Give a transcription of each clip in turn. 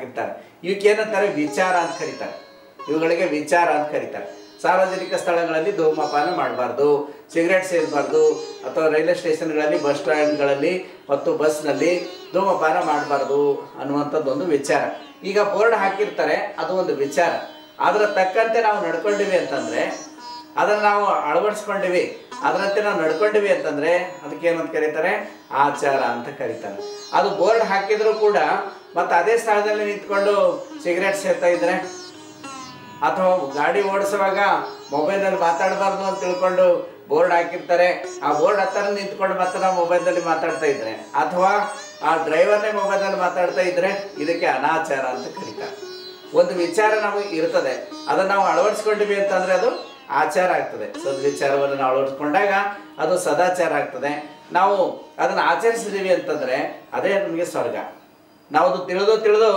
ಹಾಕಿರ್ತಾರೆ. ಇವಕ್ಕೇನಂತಾರೆ ವಿಚಾರ ಅಂತ ಕರೀತಾರೆ. ಇವುಗಳಿಗೆ ವಿಚಾರ ಅಂತ ಕರೀತಾರೆ. ಸಾರ್ವಜನಿಕ ಸ್ಥಳಗಳಲ್ಲಿ ಧೂಮಪಾನ ಮಾಡಬಾರ್ದು, ಸಿಗರೇಟ್ ಸೇದಬಾರ್ದು, ಅಥವಾ ರೈಲ್ವೆ ಸ್ಟೇಷನ್ಗಳಲ್ಲಿ, ಬಸ್ ಸ್ಟ್ಯಾಂಡ್ಗಳಲ್ಲಿ ಮತ್ತು ಬಸ್ನಲ್ಲಿ ಧೂಮಪಾನ ಮಾಡಬಾರ್ದು ಅನ್ನುವಂಥದ್ದು ಒಂದು ವಿಚಾರ. ಈಗ ಬೋರ್ಡ್ ಹಾಕಿರ್ತಾರೆ, ಅದು ಒಂದು ವಿಚಾರ. ಅದರ ತಕ್ಕಂತೆ ನಾವು ನಡ್ಕೊಂಡಿವಿ ಅಂತಂದರೆ, ಅದನ್ನು ನಾವು ಅಳವಡಿಸ್ಕೊಂಡಿವಿ, ಅದರಂತೆ ನಾವು ನಡ್ಕೊಂಡಿವಿ ಅಂತಂದರೆ ಅದಕ್ಕೇನಂತ ಕರೀತಾರೆ? ಆಚಾರ ಅಂತ ಕರೀತಾರೆ. ಅದು ಬೋರ್ಡ್ ಹಾಕಿದರೂ ಕೂಡ ಮತ್ತು ಅದೇ ಸ್ಥಳದಲ್ಲಿ ನಿಂತ್ಕೊಂಡು ಸಿಗರೇಟ್ ಸೇರ್ತಾ ಇದ್ರೆ, ಅಥವಾ ಗಾಡಿ ಓಡಿಸುವಾಗ ಮೊಬೈಲಲ್ಲಿ ಮಾತಾಡಬಾರ್ದು ಅಂತ ತಿಳ್ಕೊಂಡು ಬೋರ್ಡ್ ಹಾಕಿರ್ತಾರೆ, ಆ ಬೋರ್ಡ್ ಹತ್ತಿರ ನಿಂತ್ಕೊಂಡು ಮತ್ತೆ ನಾವು ಮೊಬೈಲ್ನಲ್ಲಿ ಮಾತಾಡ್ತಾ ಇದ್ರೆ, ಅಥವಾ ಆ ಡ್ರೈವರ್ನೇ ಮೊಬೈಲಲ್ಲಿ ಮಾತಾಡ್ತಾ ಇದ್ರೆ, ಇದಕ್ಕೆ ಅನಾಚಾರ ಅಂತ ಕರೀತಾರೆ. ಒಂದು ವಿಚಾರ ನಮಗೆ ಇರ್ತದೆ, ಅದನ್ನು ನಾವು ಅಳವಡಿಸ್ಕೊಂಡಿವಿ ಅಂತಂದರೆ ಅದು ಆಚಾರ ಆಗ್ತದೆ. ಸದ್ವಿಚಾರವನ್ನು ನಾವು ಅಳವಡಿಸ್ಕೊಂಡಾಗ ಅದು ಸದಾಚಾರ ಆಗ್ತದೆ. ನಾವು ಅದನ್ನು ಆಚರಿಸಿದ್ದೀವಿ ಅಂತಂದರೆ ಅದೇ ನಮಗೆ ಸ್ವರ್ಗ. ನಾವು ಅದು ತಿಳಿದು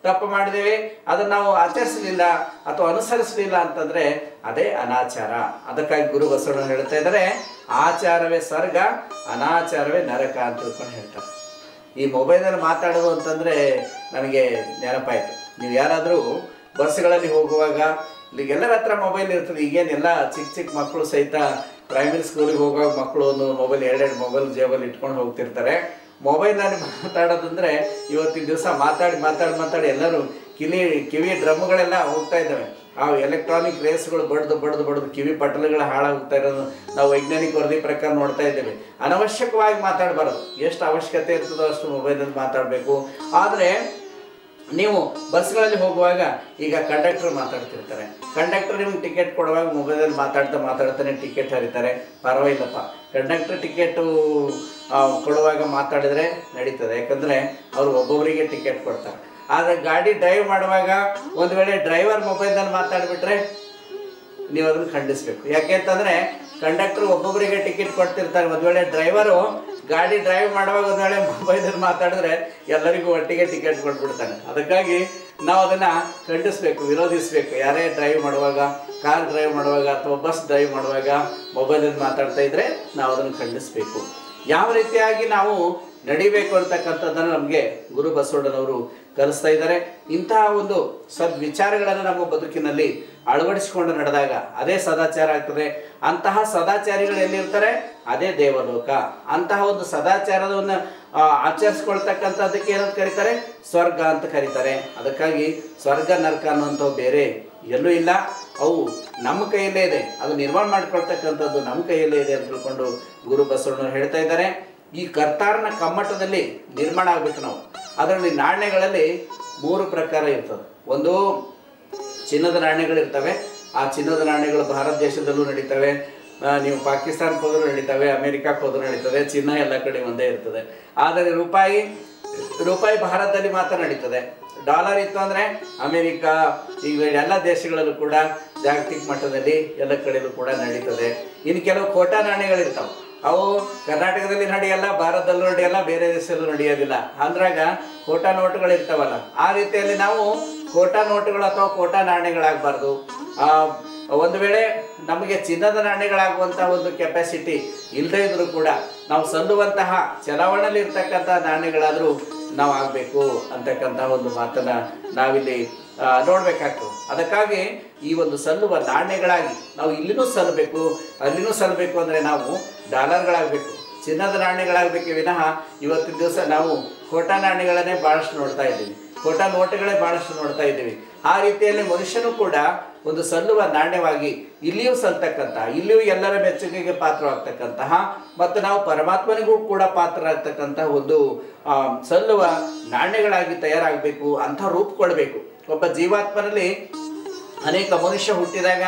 ತಪ್ಪು ಮಾಡಿದ್ದೀವಿ, ಅದನ್ನು ನಾವು ಆಚರಿಸಲಿಲ್ಲ ಅಥವಾ ಅನುಸರಿಸಲಿಲ್ಲ ಅಂತಂದರೆ ಅದೇ ಅನಾಚಾರ. ಅದಕ್ಕಾಗಿ ಗುರು ಬಸವಣ್ಣ ಹೇಳ್ತಾ ಇದ್ದಾರೆ, ಆಚಾರವೇ ಸ್ವರ್ಗ, ಅನಾಚಾರವೇ ನರಕ ಅಂತ ತಿಳ್ಕೊಂಡು ಹೇಳ್ತಾರೆ. ಈ ಮೊಬೈಲಲ್ಲಿ ಮಾತಾಡೋದು ಅಂತಂದರೆ ನನಗೆ ನೆನಪಾಯಿತು. ನೀವು ಯಾರಾದರೂ ಬಸ್ಗಳಲ್ಲಿ ಹೋಗುವಾಗ ಇಲ್ಲಿಗೆಲ್ಲರ ಹತ್ರ ಮೊಬೈಲ್ ಇರ್ತದೆ. ಈಗೇನೆಲ್ಲ ಚಿಕ್ಕ ಮಕ್ಕಳು ಸಹಿತ ಪ್ರೈಮರಿ ಸ್ಕೂಲಿಗೆ ಹೋಗುವಾಗ ಮಕ್ಕಳು ಒಂದು ಮೊಬೈಲ್, 2 ಮೊಬೈಲ್ ಜೇಬಲ್ಲಿ ಇಟ್ಕೊಂಡು ಹೋಗ್ತಿರ್ತಾರೆ. ಮೊಬೈಲ್ನಲ್ಲಿ ಮಾತಾಡೋದಂದರೆ ಇವತ್ತಿನ ದಿವಸ ಮಾತಾಡಿ ಎಲ್ಲರೂ ಕಿವಿ ಡ್ರಮ್ಗಳೆಲ್ಲ ಹೋಗ್ತಾ ಇದ್ದಾವೆ. ಆ ಎಲೆಕ್ಟ್ರಾನಿಕ್ ರೇಸ್ಗಳು ಬಡ್ದು ಕಿವಿ ಪಟಲುಗಳು ಹಾಳಾಗ್ತಾ ಇರೋದು ನಾವು ವೈಜ್ಞಾನಿಕ ವರದಿ ಪ್ರಕಾರ ನೋಡ್ತಾ ಇದ್ದೇವೆ. ಅನವಶ್ಯಕವಾಗಿ ಮಾತಾಡಬಾರ್ದು. ಎಷ್ಟು ಅವಶ್ಯಕತೆ ಇರ್ತದೋ ಅಷ್ಟು ಮೊಬೈಲಲ್ಲಿ ಮಾತಾಡಬೇಕು. ಆದರೆ ನೀವು ಬಸ್ಗಳಲ್ಲಿ ಹೋಗುವಾಗ ಈಗ ಕಂಡಕ್ಟರ್ ಮಾತಾಡ್ತಿರ್ತಾರೆ. ಕಂಡಕ್ಟರ್ ನಿಮ್ಗೆ ಟಿಕೆಟ್ ಕೊಡುವಾಗ ಮೊಬೈಲಲ್ಲಿ ಮಾತಾಡ್ತಾನೆ ಟಿಕೆಟ್ ಹರಿತಾರೆ, ಪರವಾಗಿಲ್ಲಪ್ಪ. ಕಂಡಕ್ಟರ್ ಟಿಕೆಟು ಕೊಡುವಾಗ ಮಾತಾಡಿದರೆ ನಡೀತದೆ, ಯಾಕಂದರೆ ಅವರು ಒಬ್ಬೊಬ್ಬರಿಗೆ ಟಿಕೆಟ್ ಕೊಡ್ತಾರೆ. ಆದರೆ ಗಾಡಿ ಡ್ರೈವ್ ಮಾಡುವಾಗ ಒಂದು ವೇಳೆ ಡ್ರೈವರ್ ಮೊಬೈಲ್ನಲ್ಲಿ ಮಾತಾಡಿಬಿಟ್ರೆ ನೀವು ಅದನ್ನು ಖಂಡಿಸಬೇಕು. ಯಾಕೆ ಅಂತಂದರೆ ಕಂಡಕ್ಟರ್ ಒಬ್ಬೊಬ್ಬರಿಗೆ ಟಿಕೆಟ್ ಕೊಡ್ತಿರ್ತಾರೆ. ಒಂದು ವೇಳೆ ಡ್ರೈವರು ಗಾಡಿ ಡ್ರೈವ್ ಮಾಡುವಾಗ ಒಂದು ವೇಳೆ ಮೊಬೈಲಲ್ಲಿ ಮಾತಾಡಿದ್ರೆ ಎಲ್ಲರಿಗೂ ಒಟ್ಟಿಗೆ ಟಿಕೆಟ್ ಕೊಟ್ಬಿಡ್ತಾನೆ. ಅದಕ್ಕಾಗಿ ನಾವು ಅದನ್ನು ಖಂಡಿಸಬೇಕು, ವಿರೋಧಿಸಬೇಕು. ಯಾರೇ ಡ್ರೈವ್ ಮಾಡುವಾಗ, ಕಾರ್ ಡ್ರೈವ್ ಮಾಡುವಾಗ ಅಥವಾ ಬಸ್ ಡ್ರೈವ್ ಮಾಡುವಾಗ ಮೊಬೈಲಲ್ಲಿ ಮಾತಾಡ್ತಾ ಇದ್ದರೆ ನಾವು ಅದನ್ನು ಖಂಡಿಸಬೇಕು. ಯಾವ ರೀತಿಯಾಗಿ ನಾವು ನಡಿಬೇಕು ಅಂತಕ್ಕಂಥದ್ದನ್ನು ನಮಗೆ ಗುರು ಬಸವಣ್ಣನವರು ಕಲಿಸ್ತಾ ಇದ್ದಾರೆ. ಇಂತಹ ಒಂದು ಸದ್ವಿಚಾರಗಳನ್ನು ನಮ್ಮ ಬದುಕಿನಲ್ಲಿ ಅಳವಡಿಸಿಕೊಂಡು ನಡೆದಾಗ ಅದೇ ಸದಾಚಾರ ಆಗ್ತದೆ. ಅಂತಹ ಸದಾಚಾರಿಗಳು ಎಲ್ಲಿರ್ತಾರೆ ಅದೇ ದೇವಲೋಕ. ಅಂತಹ ಒಂದು ಸದಾಚಾರವನ್ನು ಆಚರಿಸ್ಕೊಳ್ತಕ್ಕಂಥದ್ದಕ್ಕೆ ಏನಂತ ಕರೀತಾರೆ? ಸ್ವರ್ಗ ಅಂತ ಕರೀತಾರೆ. ಅದಕ್ಕಾಗಿ ಸ್ವರ್ಗ ನರಕ ಅನ್ನುವಂಥವು ಬೇರೆ ಎಲ್ಲೂ ಇಲ್ಲ, ಅವು ನಮ್ಮ ಕೈಯಲ್ಲೇ ಇದೆ. ಅದು ನಿರ್ಮಾಣ ಮಾಡ್ಕೊಳ್ತಕ್ಕಂಥದ್ದು ನಮ್ಮ ಕೈಯಲ್ಲೇ ಇದೆ ಅಂತ ತಿಳ್ಕೊಂಡು ಗುರು ಬಸವಣ್ಣನವರು ಹೇಳ್ತಾ ಇದ್ದಾರೆ. ಈ ಕರ್ತಾರನ ಕಮ್ಮಟದಲ್ಲಿ ನಿರ್ಮಾಣ ಆಗಬೇಕು ನಾವು. ಅದರಲ್ಲಿ ನಾಣ್ಯಗಳಲ್ಲಿ 3 ಪ್ರಕಾರ ಇರ್ತದೆ. ಒಂದು ಚಿನ್ನದ ನಾಣ್ಯಗಳಿರ್ತವೆ. ಆ ಚಿನ್ನದ ನಾಣ್ಯಗಳು ಭಾರತ ದೇಶದಲ್ಲೂ ನಡೀತವೆ, ನೀವು ಪಾಕಿಸ್ತಾನಕ್ಕೆ ಹೋದರೂ ನಡೀತವೆ, ಅಮೇರಿಕಕ್ಕೆ ಹೋದರೂ ನಡೀತದೆ. ಚಿನ್ನ ಎಲ್ಲ ಕಡೆ ಒಂದೇ ಇರ್ತದೆ. ಆದರೆ ರೂಪಾಯಿ ಭಾರತದಲ್ಲಿ ಮಾತ್ರ ನಡೀತದೆ. ಡಾಲರ್ ಇತ್ತು ಅಂದರೆ ಅಮೇರಿಕಾ, ಈಗ ಎಲ್ಲ ದೇಶಗಳಲ್ಲೂ ಕೂಡ ಜಾಗತಿಕ ಮಟ್ಟದಲ್ಲಿ ಎಲ್ಲ ಕಡೆಯಲ್ಲೂ ಕೂಡ ನಡೀತದೆ. ಇನ್ನು ಕೆಲವು ಖೋಟಾ ನಾಣ್ಯಗಳಿರ್ತಾವೆ. ಅವು ಕರ್ನಾಟಕದಲ್ಲಿ ನಡೆಯಲ್ಲ, ಭಾರತದಲ್ಲೂ ನಡೆಯಲ್ಲ, ಬೇರೆ ದೇಶದಲ್ಲೂ ನಡೆಯೋದಿಲ್ಲ. ಅಂದ್ರಾಗ ಖೋಟಾ ನೋಟುಗಳಿರ್ತಾವಲ್ಲ, ಆ ರೀತಿಯಲ್ಲಿ ನಾವು ಖೋಟಾ ನೋಟುಗಳು ಅಥವಾ ಖೋಟಾ ನಾಣ್ಯಗಳಾಗಬಾರ್ದು. ಒಂದು ವೇಳೆ ನಮಗೆ ಚಿನ್ನದ ನಾಣ್ಯಗಳಾಗುವಂತಹ ಒಂದು ಕೆಪಾಸಿಟಿ ಇಲ್ಲದೇ ಇದ್ರೂ ಕೂಡ ನಾವು ಸಲ್ಲುವಂತಹ ಚಲಾವಣೆಯಲ್ಲಿ ಇರ್ತಕ್ಕಂಥ ನಾಣ್ಯಗಳಾದರೂ ನಾವು ಆಗಬೇಕು ಅಂತಕ್ಕಂಥ ಒಂದು ಮಾತನ್ನು ನಾವಿಲ್ಲಿ ನೋಡಬೇಕಾಗ್ತದೆ. ಅದಕ್ಕಾಗಿ ಈ ಒಂದು ಸಲ್ಲುವ ನಾಣ್ಯಗಳಾಗಿ ನಾವು ಇಲ್ಲಿನೂ ಸಲ್ಲಬೇಕು, ಅಲ್ಲಿನೂ ಸಲ್ಲಬೇಕು ಅಂದರೆ ನಾವು ಡಾಲರ್ಗಳಾಗಬೇಕು, ಚಿನ್ನದ ನಾಣ್ಯಗಳಾಗಬೇಕೆ ವಿನಃ ಇವತ್ತಿನ ದಿವಸ ನಾವು ಖೋಟಾ ನಾಣ್ಯಗಳನ್ನೇ ಭಾಳಷ್ಟು ನೋಡ್ತಾ ಇದ್ದೀವಿ, ಖೋಟಾ ನೋಟುಗಳೇ ಭಾಳಷ್ಟು ನೋಡ್ತಾ ಇದ್ದೀವಿ. ಆ ರೀತಿಯಲ್ಲಿ ಮನುಷ್ಯನೂ ಕೂಡ ಒಂದು ಸಲ್ಲುವ ನಾಣ್ಯವಾಗಿ ಇಲ್ಲಿಯೂ ಸಲ್ತಕ್ಕಂತಹ, ಇಲ್ಲಿಯೂ ಎಲ್ಲರ ಮೆಚ್ಚುಗೆಗೆ ಪಾತ್ರವಾಗ್ತಕ್ಕಂತಹ ಮತ್ತು ನಾವು ಪರಮಾತ್ಮನಿಗೂ ಕೂಡ ಪಾತ್ರರಾಗ್ತಕ್ಕಂತಹ ಒಂದು ಸಲ್ಲುವ ನಾಣ್ಯಗಳಾಗಿ ತಯಾರಾಗಬೇಕು, ಅಂಥ ರೂಪುಕೊಳ್ಬೇಕು. ಒಬ್ಬ ಜೀವಾತ್ಮನಲ್ಲಿ ಅನೇಕ ಮನುಷ್ಯ ಹುಟ್ಟಿದಾಗ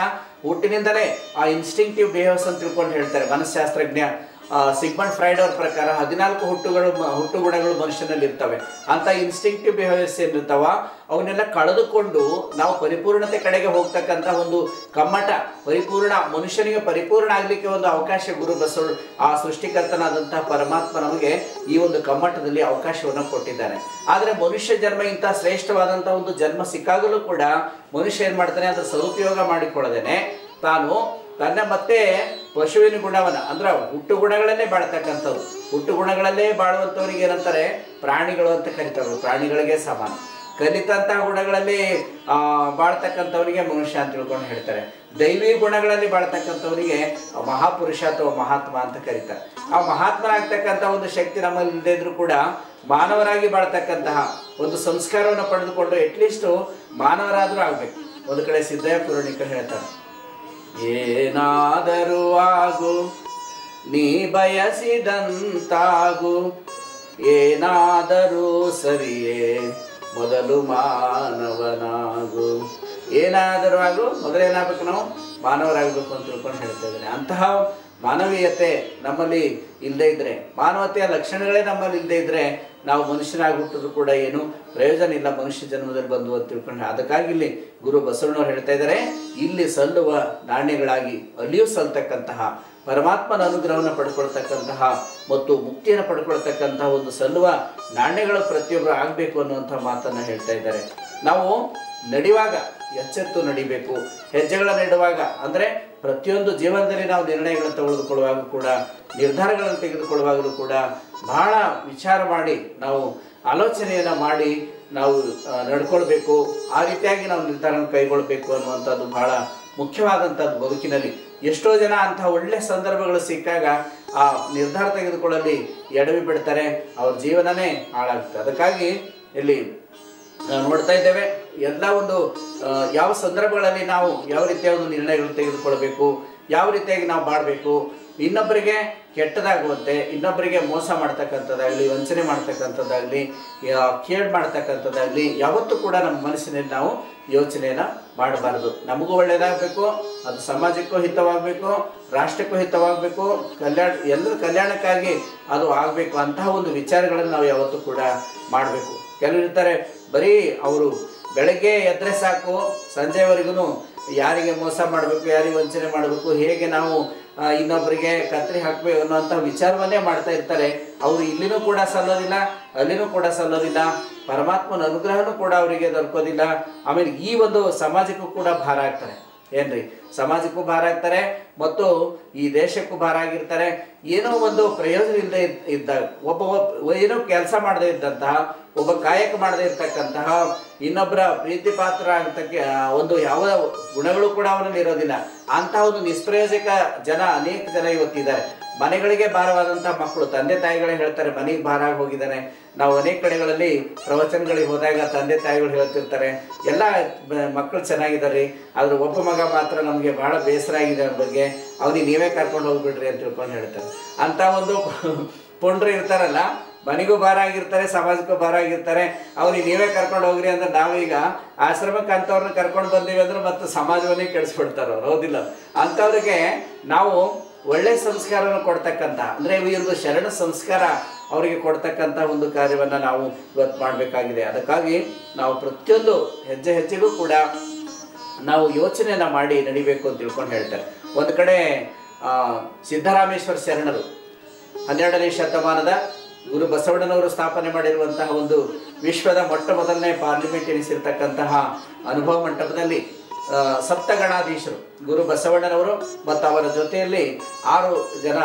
ಹುಟ್ಟಿನಿಂದಲೇ ಆ ಇನ್ಸ್ಟಿಂಕ್ಟಿವ್ ಬಿಹೇವ್ಸ್ ಅಂತ ತಿಳ್ಕೊಂಡು ಹೇಳ್ತಾರೆ ಮನಸ್ಶಾಸ್ತ್ರಜ್ಞ ಸಿಗ್ಮಂಡ್ ಫ್ರೈಡ್ ಅವ್ರ ಪ್ರಕಾರ 14 ಹುಟ್ಟುಗುಣಗಳು ಮನುಷ್ಯನಲ್ಲಿ ಇರ್ತವೆ. ಅಂಥ ಇನ್ಸ್ಟಿಂಕ್ಟಿವ್ ಬಿಹೇವಿಯರ್ಸ್ ಏನಿರ್ತಾವ ಅವನ್ನೆಲ್ಲ ಕಳೆದುಕೊಂಡು ನಾವು ಪರಿಪೂರ್ಣತೆ ಕಡೆಗೆ ಹೋಗ್ತಕ್ಕಂಥ ಒಂದು ಕಮ್ಮಟ, ಮನುಷ್ಯನಿಗೆ ಪರಿಪೂರ್ಣ ಆಗಲಿಕ್ಕೆ ಒಂದು ಅವಕಾಶ ಗುರು ಬಸವ ಆ ಸೃಷ್ಟಿಕರ್ತನಾದಂತಹ ಪರಮಾತ್ಮ ನಮಗೆ ಈ ಒಂದು ಕಮ್ಮಟದಲ್ಲಿ ಅವಕಾಶವನ್ನು ಕೊಟ್ಟಿದ್ದಾನೆ. ಆದರೆ ಮನುಷ್ಯ ಜನ್ಮ ಇಂಥ ಶ್ರೇಷ್ಠವಾದಂಥ ಒಂದು ಜನ್ಮ ಸಿಕ್ಕಾಗಲೂ ಕೂಡ ಮನುಷ್ಯ ಏನು ಮಾಡ್ತಾನೆ, ಅದರ ಸದುಪಯೋಗ ಮಾಡಿಕೊಳ್ಳದೇನೆ ತಾನು ತನ್ನ ಮತ್ತೆ ಪಶುವಿನ ಗುಣವನ್ನು ಅಂದ್ರೆ ಹುಟ್ಟು ಗುಣಗಳನ್ನೇ ಬಾಳ್ತಕ್ಕಂಥವ್ರು, ಹುಟ್ಟು ಗುಣಗಳಲ್ಲೇ ಬಾಳುವಂಥವ್ರಿಗೆ ಏನಂತಾರೆ ಪ್ರಾಣಿಗಳು ಅಂತ ಕರೀತಾರೆ. ಪ್ರಾಣಿಗಳಿಗೆ ಸಮಾನ. ಕಲಿತಂತಹ ಗುಣಗಳಲ್ಲಿ ಬಾಳ್ತಕ್ಕಂಥವರಿಗೆ ಮನುಷ್ಯ ಅಂತ ತಿಳ್ಕೊಂಡು ಹೇಳ್ತಾರೆ. ದೈವಿ ಗುಣಗಳಲ್ಲಿ ಬಾಳ್ತಕ್ಕಂಥವರಿಗೆ ಮಹಾಪುರುಷ ಅಥವಾ ಮಹಾತ್ಮ ಅಂತ ಕರೀತಾರೆ. ಆ ಮಹಾತ್ಮನಾಗ್ತಕ್ಕಂಥ ಒಂದು ಶಕ್ತಿ ನಮ್ಮಲ್ಲಿ ಇಲ್ಲದೇ ಇದ್ರೂ ಕೂಡ ಮಾನವರಾಗಿ ಬಾಳ್ತಕ್ಕಂತಹ ಒಂದು ಸಂಸ್ಕಾರವನ್ನು ಪಡೆದುಕೊಂಡು ಅಟ್ಲೀಸ್ಟ್ ಮಾನವರಾದರೂ ಆಗ್ಬೇಕು. ಒಂದು ಕಡೆ ಸಿದ್ದಯ್ಯ ಪುರಾಣಿಕರು ಹೇಳ್ತಾರೆ, ಏನಾದರೂ ಆಗು ನೀ ಬಯಸಿದಂತಾಗು, ಏನಾದರೂ ಸರಿಯೇ ಮೊದಲು ಮಾನವನಾಗು. ಏನಾದರೂ ಆಗು ಮೊದಲೇನಾಗಬೇಕು, ನಾವು ಮಾನವರಾಗಬೇಕು ಅಂತ ತಿಳ್ಕೊಂಡು ಹೇಳ್ತಾ ಇದ್ದೇನೆ. ಅಂತಹ ಮಾನವೀಯತೆ ನಮ್ಮಲ್ಲಿ ಇಲ್ಲದೇ ಇದ್ರೆ, ಮಾನವತೆಯ ಲಕ್ಷಣಗಳೇ ನಮ್ಮಲ್ಲಿ ಇಲ್ಲದೇ ಇದ್ರೆ ನಾವು ಮನುಷ್ಯನಾಗಿ ಹುಟ್ಟಿದ್ರು ಕೂಡ ಏನು ಪ್ರಯೋಜನ ಇಲ್ಲ ಮನುಷ್ಯ ಜನ್ಮದಲ್ಲಿ ಬಂದು ಅಂತ ತಿಳ್ಕೊಂಡು. ಅದಕ್ಕಾಗಿ ಇಲ್ಲಿ ಗುರು ಬಸವಣ್ಣವ್ರು ಹೇಳ್ತಾ ಇದ್ದಾರೆ, ಇಲ್ಲಿ ಸಲ್ಲುವ ನಾಣ್ಯಗಳಾಗಿ ಅಲ್ಲಿಯೂ ಸಲ್ತಕ್ಕಂತಹ ಪರಮಾತ್ಮನ ಅನುಗ್ರಹವನ್ನು ಪಡ್ಕೊಳ್ತಕ್ಕಂತಹ ಮತ್ತು ಮುಕ್ತಿಯನ್ನು ಪಡ್ಕೊಳ್ತಕ್ಕಂತಹ ಒಂದು ಸಲ್ಲುವ ನಾಣ್ಯಗಳು ಪ್ರತಿಯೊಬ್ಬರು ಆಗಬೇಕು ಅನ್ನುವಂಥ ಮಾತನ್ನು ಹೇಳ್ತಾ ಇದ್ದಾರೆ. ನಾವು ನಡೆಯುವಾಗ ಎಚ್ಚೆತ್ತು ನಡಿಬೇಕು. ಹೆಜ್ಜೆಗಳನ್ನು ಇಡುವಾಗ ಅಂದರೆ ಪ್ರತಿಯೊಂದು ಜೀವನದಲ್ಲಿ ನಾವು ನಿರ್ಣಯಗಳನ್ನು ತೆಗೆದುಕೊಳ್ಳುವಾಗ ಕೂಡ, ನಿರ್ಧಾರಗಳನ್ನು ತೆಗೆದುಕೊಳ್ಳುವಾಗಲೂ ಕೂಡ ಬಹಳ ವಿಚಾರ ಮಾಡಿ ನಾವು ಆಲೋಚನೆಯನ್ನು ಮಾಡಿ ನಾವು ನಡ್ಕೊಳ್ಬೇಕು. ಆ ರೀತಿಯಾಗಿ ನಾವು ನಿರ್ಧಾರವನ್ನು ಕೈಗೊಳ್ಳಬೇಕು ಅನ್ನುವಂಥದ್ದು ಬಹಳ ಮುಖ್ಯವಾದಂಥದ್ದು ಬದುಕಿನಲ್ಲಿ. ಎಷ್ಟೋ ಜನ ಅಂತಹ ಒಳ್ಳೆ ಸಂದರ್ಭಗಳು ಸಿಕ್ಕಾಗ ಆ ನಿರ್ಧಾರ ತೆಗೆದುಕೊಳ್ಳಲಿ ಎಡವಿ ಬಿಡ್ತಾರೆ, ಅವ್ರ ಜೀವನನೇ ಹಾಳಾಗುತ್ತೆ. ಅದಕ್ಕಾಗಿ ಇಲ್ಲಿ ನೋಡ್ತಾ ಇದ್ದೇವೆ, ಎಲ್ಲ ಒಂದು ಯಾವ ಸಂದರ್ಭಗಳಲ್ಲಿ ನಾವು ಯಾವ ರೀತಿಯ ಒಂದು ನಿರ್ಣಯಗಳು ತೆಗೆದುಕೊಳ್ಬೇಕು, ಯಾವ ರೀತಿಯಾಗಿ ನಾವು ಮಾಡಬೇಕು. ಇನ್ನೊಬ್ಬರಿಗೆ ಕೆಟ್ಟದಾಗುವಂತೆ, ಇನ್ನೊಬ್ಬರಿಗೆ ಮೋಸ ಮಾಡ್ತಕ್ಕಂಥದ್ದಾಗಲಿ, ವಂಚನೆ ಮಾಡ್ತಕ್ಕಂಥದ್ದಾಗಲಿ, ಕೇಡ್ ಮಾಡ್ತಕ್ಕಂಥದ್ದಾಗಲಿ ಯಾವತ್ತೂ ಕೂಡ ನಮ್ಮ ಮನಸ್ಸಿನಲ್ಲಿ ನಾವು ಯೋಚನೆಯನ್ನು ಮಾಡಬಾರ್ದು. ನಮಗೂ ಒಳ್ಳೆಯದಾಗಬೇಕು, ಅದು ಸಮಾಜಕ್ಕೂ ಹಿತವಾಗಬೇಕು, ರಾಷ್ಟ್ರಕ್ಕೂ ಹಿತವಾಗಬೇಕು, ಎಲ್ಲರ ಕಲ್ಯಾಣಕ್ಕಾಗಿ ಅದು ಆಗಬೇಕು. ಅಂತಹ ಒಂದು ವಿಚಾರಗಳನ್ನು ನಾವು ಯಾವತ್ತೂ ಕೂಡ ಮಾಡಬೇಕು. ಕೆಲವರು ಇರ್ತಾರೆ, ಬರೀ ಅವರು ಬೆಳಗ್ಗೆ ಎದ್ರೆ ಸಾಕು ಸಂಜೆವರೆಗೂ ಯಾರಿಗೆ ಮೋಸ ಮಾಡಬೇಕು, ಯಾರಿಗೆ ವಂಚನೆ ಮಾಡಬೇಕು, ಹೇಗೆ ನಾವು ಇನ್ನೊಬ್ಬರಿಗೆ ಕತ್ತರಿ ಹಾಕಬೇಕು ಅನ್ನೋಂಥ ವಿಚಾರವನ್ನೇ ಮಾಡ್ತಾ ಇರ್ತಾರೆ. ಅವರು ಇಲ್ಲಿನೂ ಕೂಡ ಸಲ್ಲೋದಿಲ್ಲ, ಅಲ್ಲಿನೂ ಕೂಡ ಸಲ್ಲೋದಿಲ್ಲ, ಪರಮಾತ್ಮನ ಅನುಗ್ರಹನೂ ಕೂಡ ಅವರಿಗೆ ದೊರಕೋದಿಲ್ಲ. ಆಮೇಲೆ ಈ ಒಂದು ಸಮಾಜಕ್ಕೂ ಕೂಡ ಭಾರ ಆಗ್ತಾರೆ. ಏನ್ರಿ, ಸಮಾಜಕ್ಕೂ ಭಾರ ಆಗ್ತಾರೆ ಮತ್ತು ಈ ದೇಶಕ್ಕೂ ಭಾರ ಆಗಿರ್ತಾರೆ. ಏನೋ ಒಂದು ಪ್ರಯೋಜನ ಇಲ್ಲದೆ ಇದ್ದಾಗ, ಏನೋ ಕೆಲಸ ಮಾಡದೇ ಇದ್ದಂತಹ, ಒಬ್ಬ ಕಾಯಕ ಮಾಡದೇ ಇರ್ತಕ್ಕಂತಹ, ಇನ್ನೊಬ್ಬರ ಪ್ರೀತಿ ಪಾತ್ರ ಆಗ್ತಕ್ಕ ಒಂದು ಯಾವ ಗುಣಗಳು ಕೂಡ ಅವನಲ್ಲಿ ಇರೋದಿಲ್ಲ. ಅಂತಹ ಒಂದು ನಿಷ್ಪ್ರಯೋಜಕ ಜನ ಅನೇಕ ಜನ ಇವತ್ತಿದ್ದಾರೆ. ಮನೆಗಳಿಗೆ ಭಾರವಾದಂಥ ಮಕ್ಕಳು, ತಂದೆ ತಾಯಿಗಳೇ ಹೇಳ್ತಾರೆ ಮನೆಗೆ ಭಾರ ಆಗಿ ಹೋಗಿದ್ದಾನೆ. ನಾವು ಅನೇಕ ಕಡೆಗಳಲ್ಲಿ ಪ್ರವಚನಗಳಿಗೆ ಹೋದಾಗ ತಂದೆ ತಾಯಿಗಳು ಹೇಳ್ತಿರ್ತಾರೆ, ಎಲ್ಲ ಮಕ್ಕಳು ಚೆನ್ನಾಗಿದ್ದಾರೆ, ಆದ್ರೆ ಒಬ್ಬ ಮಗ ಮಾತ್ರ ನಮಗೆ ಬಹಳ ಬೇಸರ ಆಗಿದೆ ಅವ್ರ ಬಗ್ಗೆ, ಅವನಿಗೆ ನೀವೇ ಕರ್ಕೊಂಡು ಹೋಗ್ಬಿಡ್ರಿ ಅಂತ ತಿಳ್ಕೊಂಡು ಹೇಳ್ತಾರೆ. ಅಂತ ಒಂದು ಪುಂಡ್ರು ಇರ್ತಾರಲ್ಲ, ಮನೆಗೂ ಭಾರ ಆಗಿರ್ತಾರೆ, ಸಮಾಜಕ್ಕೂ ಭಾರ ಆಗಿರ್ತಾರೆ, ಅವ್ರಿಗೆ ನೀವೇ ಕರ್ಕೊಂಡು ಹೋಗ್ರಿ ಅಂದ್ರೆ ನಾವೀಗ ಆಶ್ರಮಕ್ಕೆ ಅಂಥವ್ರನ್ನ ಕರ್ಕೊಂಡು ಬಂದೀವಿ ಅಂದ್ರೆ ಮತ್ತೆ ಸಮಾಜವನ್ನೇ ಕೆಡಿಸ್ಬಿಡ್ತಾರೆ ಅವ್ರು, ಹೌದಿಲ್ಲ? ಅಂಥವ್ರಿಗೆ ನಾವು ಒಳ್ಳೆ ಸಂಸ್ಕಾರವನ್ನು ಕೊಡ್ತಕ್ಕಂಥ, ಅಂದರೆ ಈ ಒಂದು ಶರಣ ಸಂಸ್ಕಾರ ಅವರಿಗೆ ಕೊಡ್ತಕ್ಕಂಥ ಒಂದು ಕಾರ್ಯವನ್ನು ನಾವು ಇವತ್ತು ಮಾಡಬೇಕಾಗಿದೆ. ಅದಕ್ಕಾಗಿ ನಾವು ಪ್ರತಿಯೊಂದು ಹೆಜ್ಜೆ ಹೆಜ್ಜೆಗೂ ಕೂಡ ನಾವು ಯೋಚನೆಯನ್ನು ಮಾಡಿ ನಡಿಬೇಕು ಅಂತ ತಿಳ್ಕೊಂಡು ಹೇಳ್ತಾರೆ. ಒಂದು ಕಡೆ ಸಿದ್ದರಾಮೇಶ್ವರ ಶರಣರು 12ನೇ ಶತಮಾನದ ಗುರು ಬಸವಣ್ಣನವರು ಸ್ಥಾಪನೆ ಮಾಡಿರುವಂತಹ ಒಂದು ವಿಶ್ವದ ಮೊಟ್ಟ ಮೊದಲನೇ ಪಾರ್ಲಿಮೆಂಟ್ ಎನಿಸಿರ್ತಕ್ಕಂತಹ ಅನುಭವ ಮಂಟಪದಲ್ಲಿ ಸಪ್ತಗಣಾಧೀಶರು ಗುರು ಬಸವಣ್ಣನವರು ಮತ್ತು ಅವರ ಜೊತೆಯಲ್ಲಿ 6 ಜನ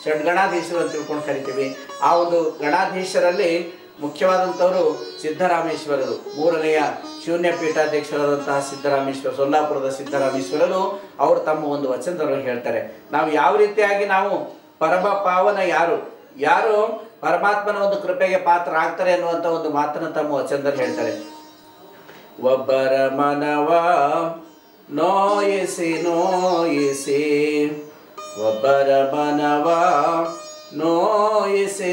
ಷಡ್ಗಣಾಧೀಶರು ಅಂತ ತಿಳ್ಕೊಂಡು ಕರಿತೀವಿ. ಆ ಒಂದು ಗಣಾಧೀಶರಲ್ಲಿ ಮುಖ್ಯವಾದಂಥವರು ಸಿದ್ದರಾಮೇಶ್ವರರು, 3ನೆಯ ಶೂನ್ಯ ಪೀಠಾಧ್ಯಕ್ಷರಾದಂತಹ ಸಿದ್ದರಾಮೇಶ್ವರ, ಸೊಲ್ಲಾಪುರದ ಸಿದ್ದರಾಮೇಶ್ವರರು ಅವರು ತಮ್ಮ ಒಂದು ವಚನದಲ್ಲಿ ಹೇಳ್ತಾರೆ, ನಾವು ಯಾವ ರೀತಿಯಾಗಿ ನಾವು ಪರಮ ಪಾವನ ಯಾರು ಪರಮಾತ್ಮನ ಒಂದು ಕೃಪೆಗೆ ಪಾತ್ರ ಆಗ್ತಾರೆ ಅನ್ನುವಂಥ ಒಂದು ಮಾತನ್ನು ತಮ್ಮ ವಚನದಲ್ಲಿ ಹೇಳ್ತಾರೆ. ಒಬ್ಬರ ಮನವ ನೋಯಿಸಿ ಒಬ್ಬರ ಮನವ ನೋಯಿಸಿ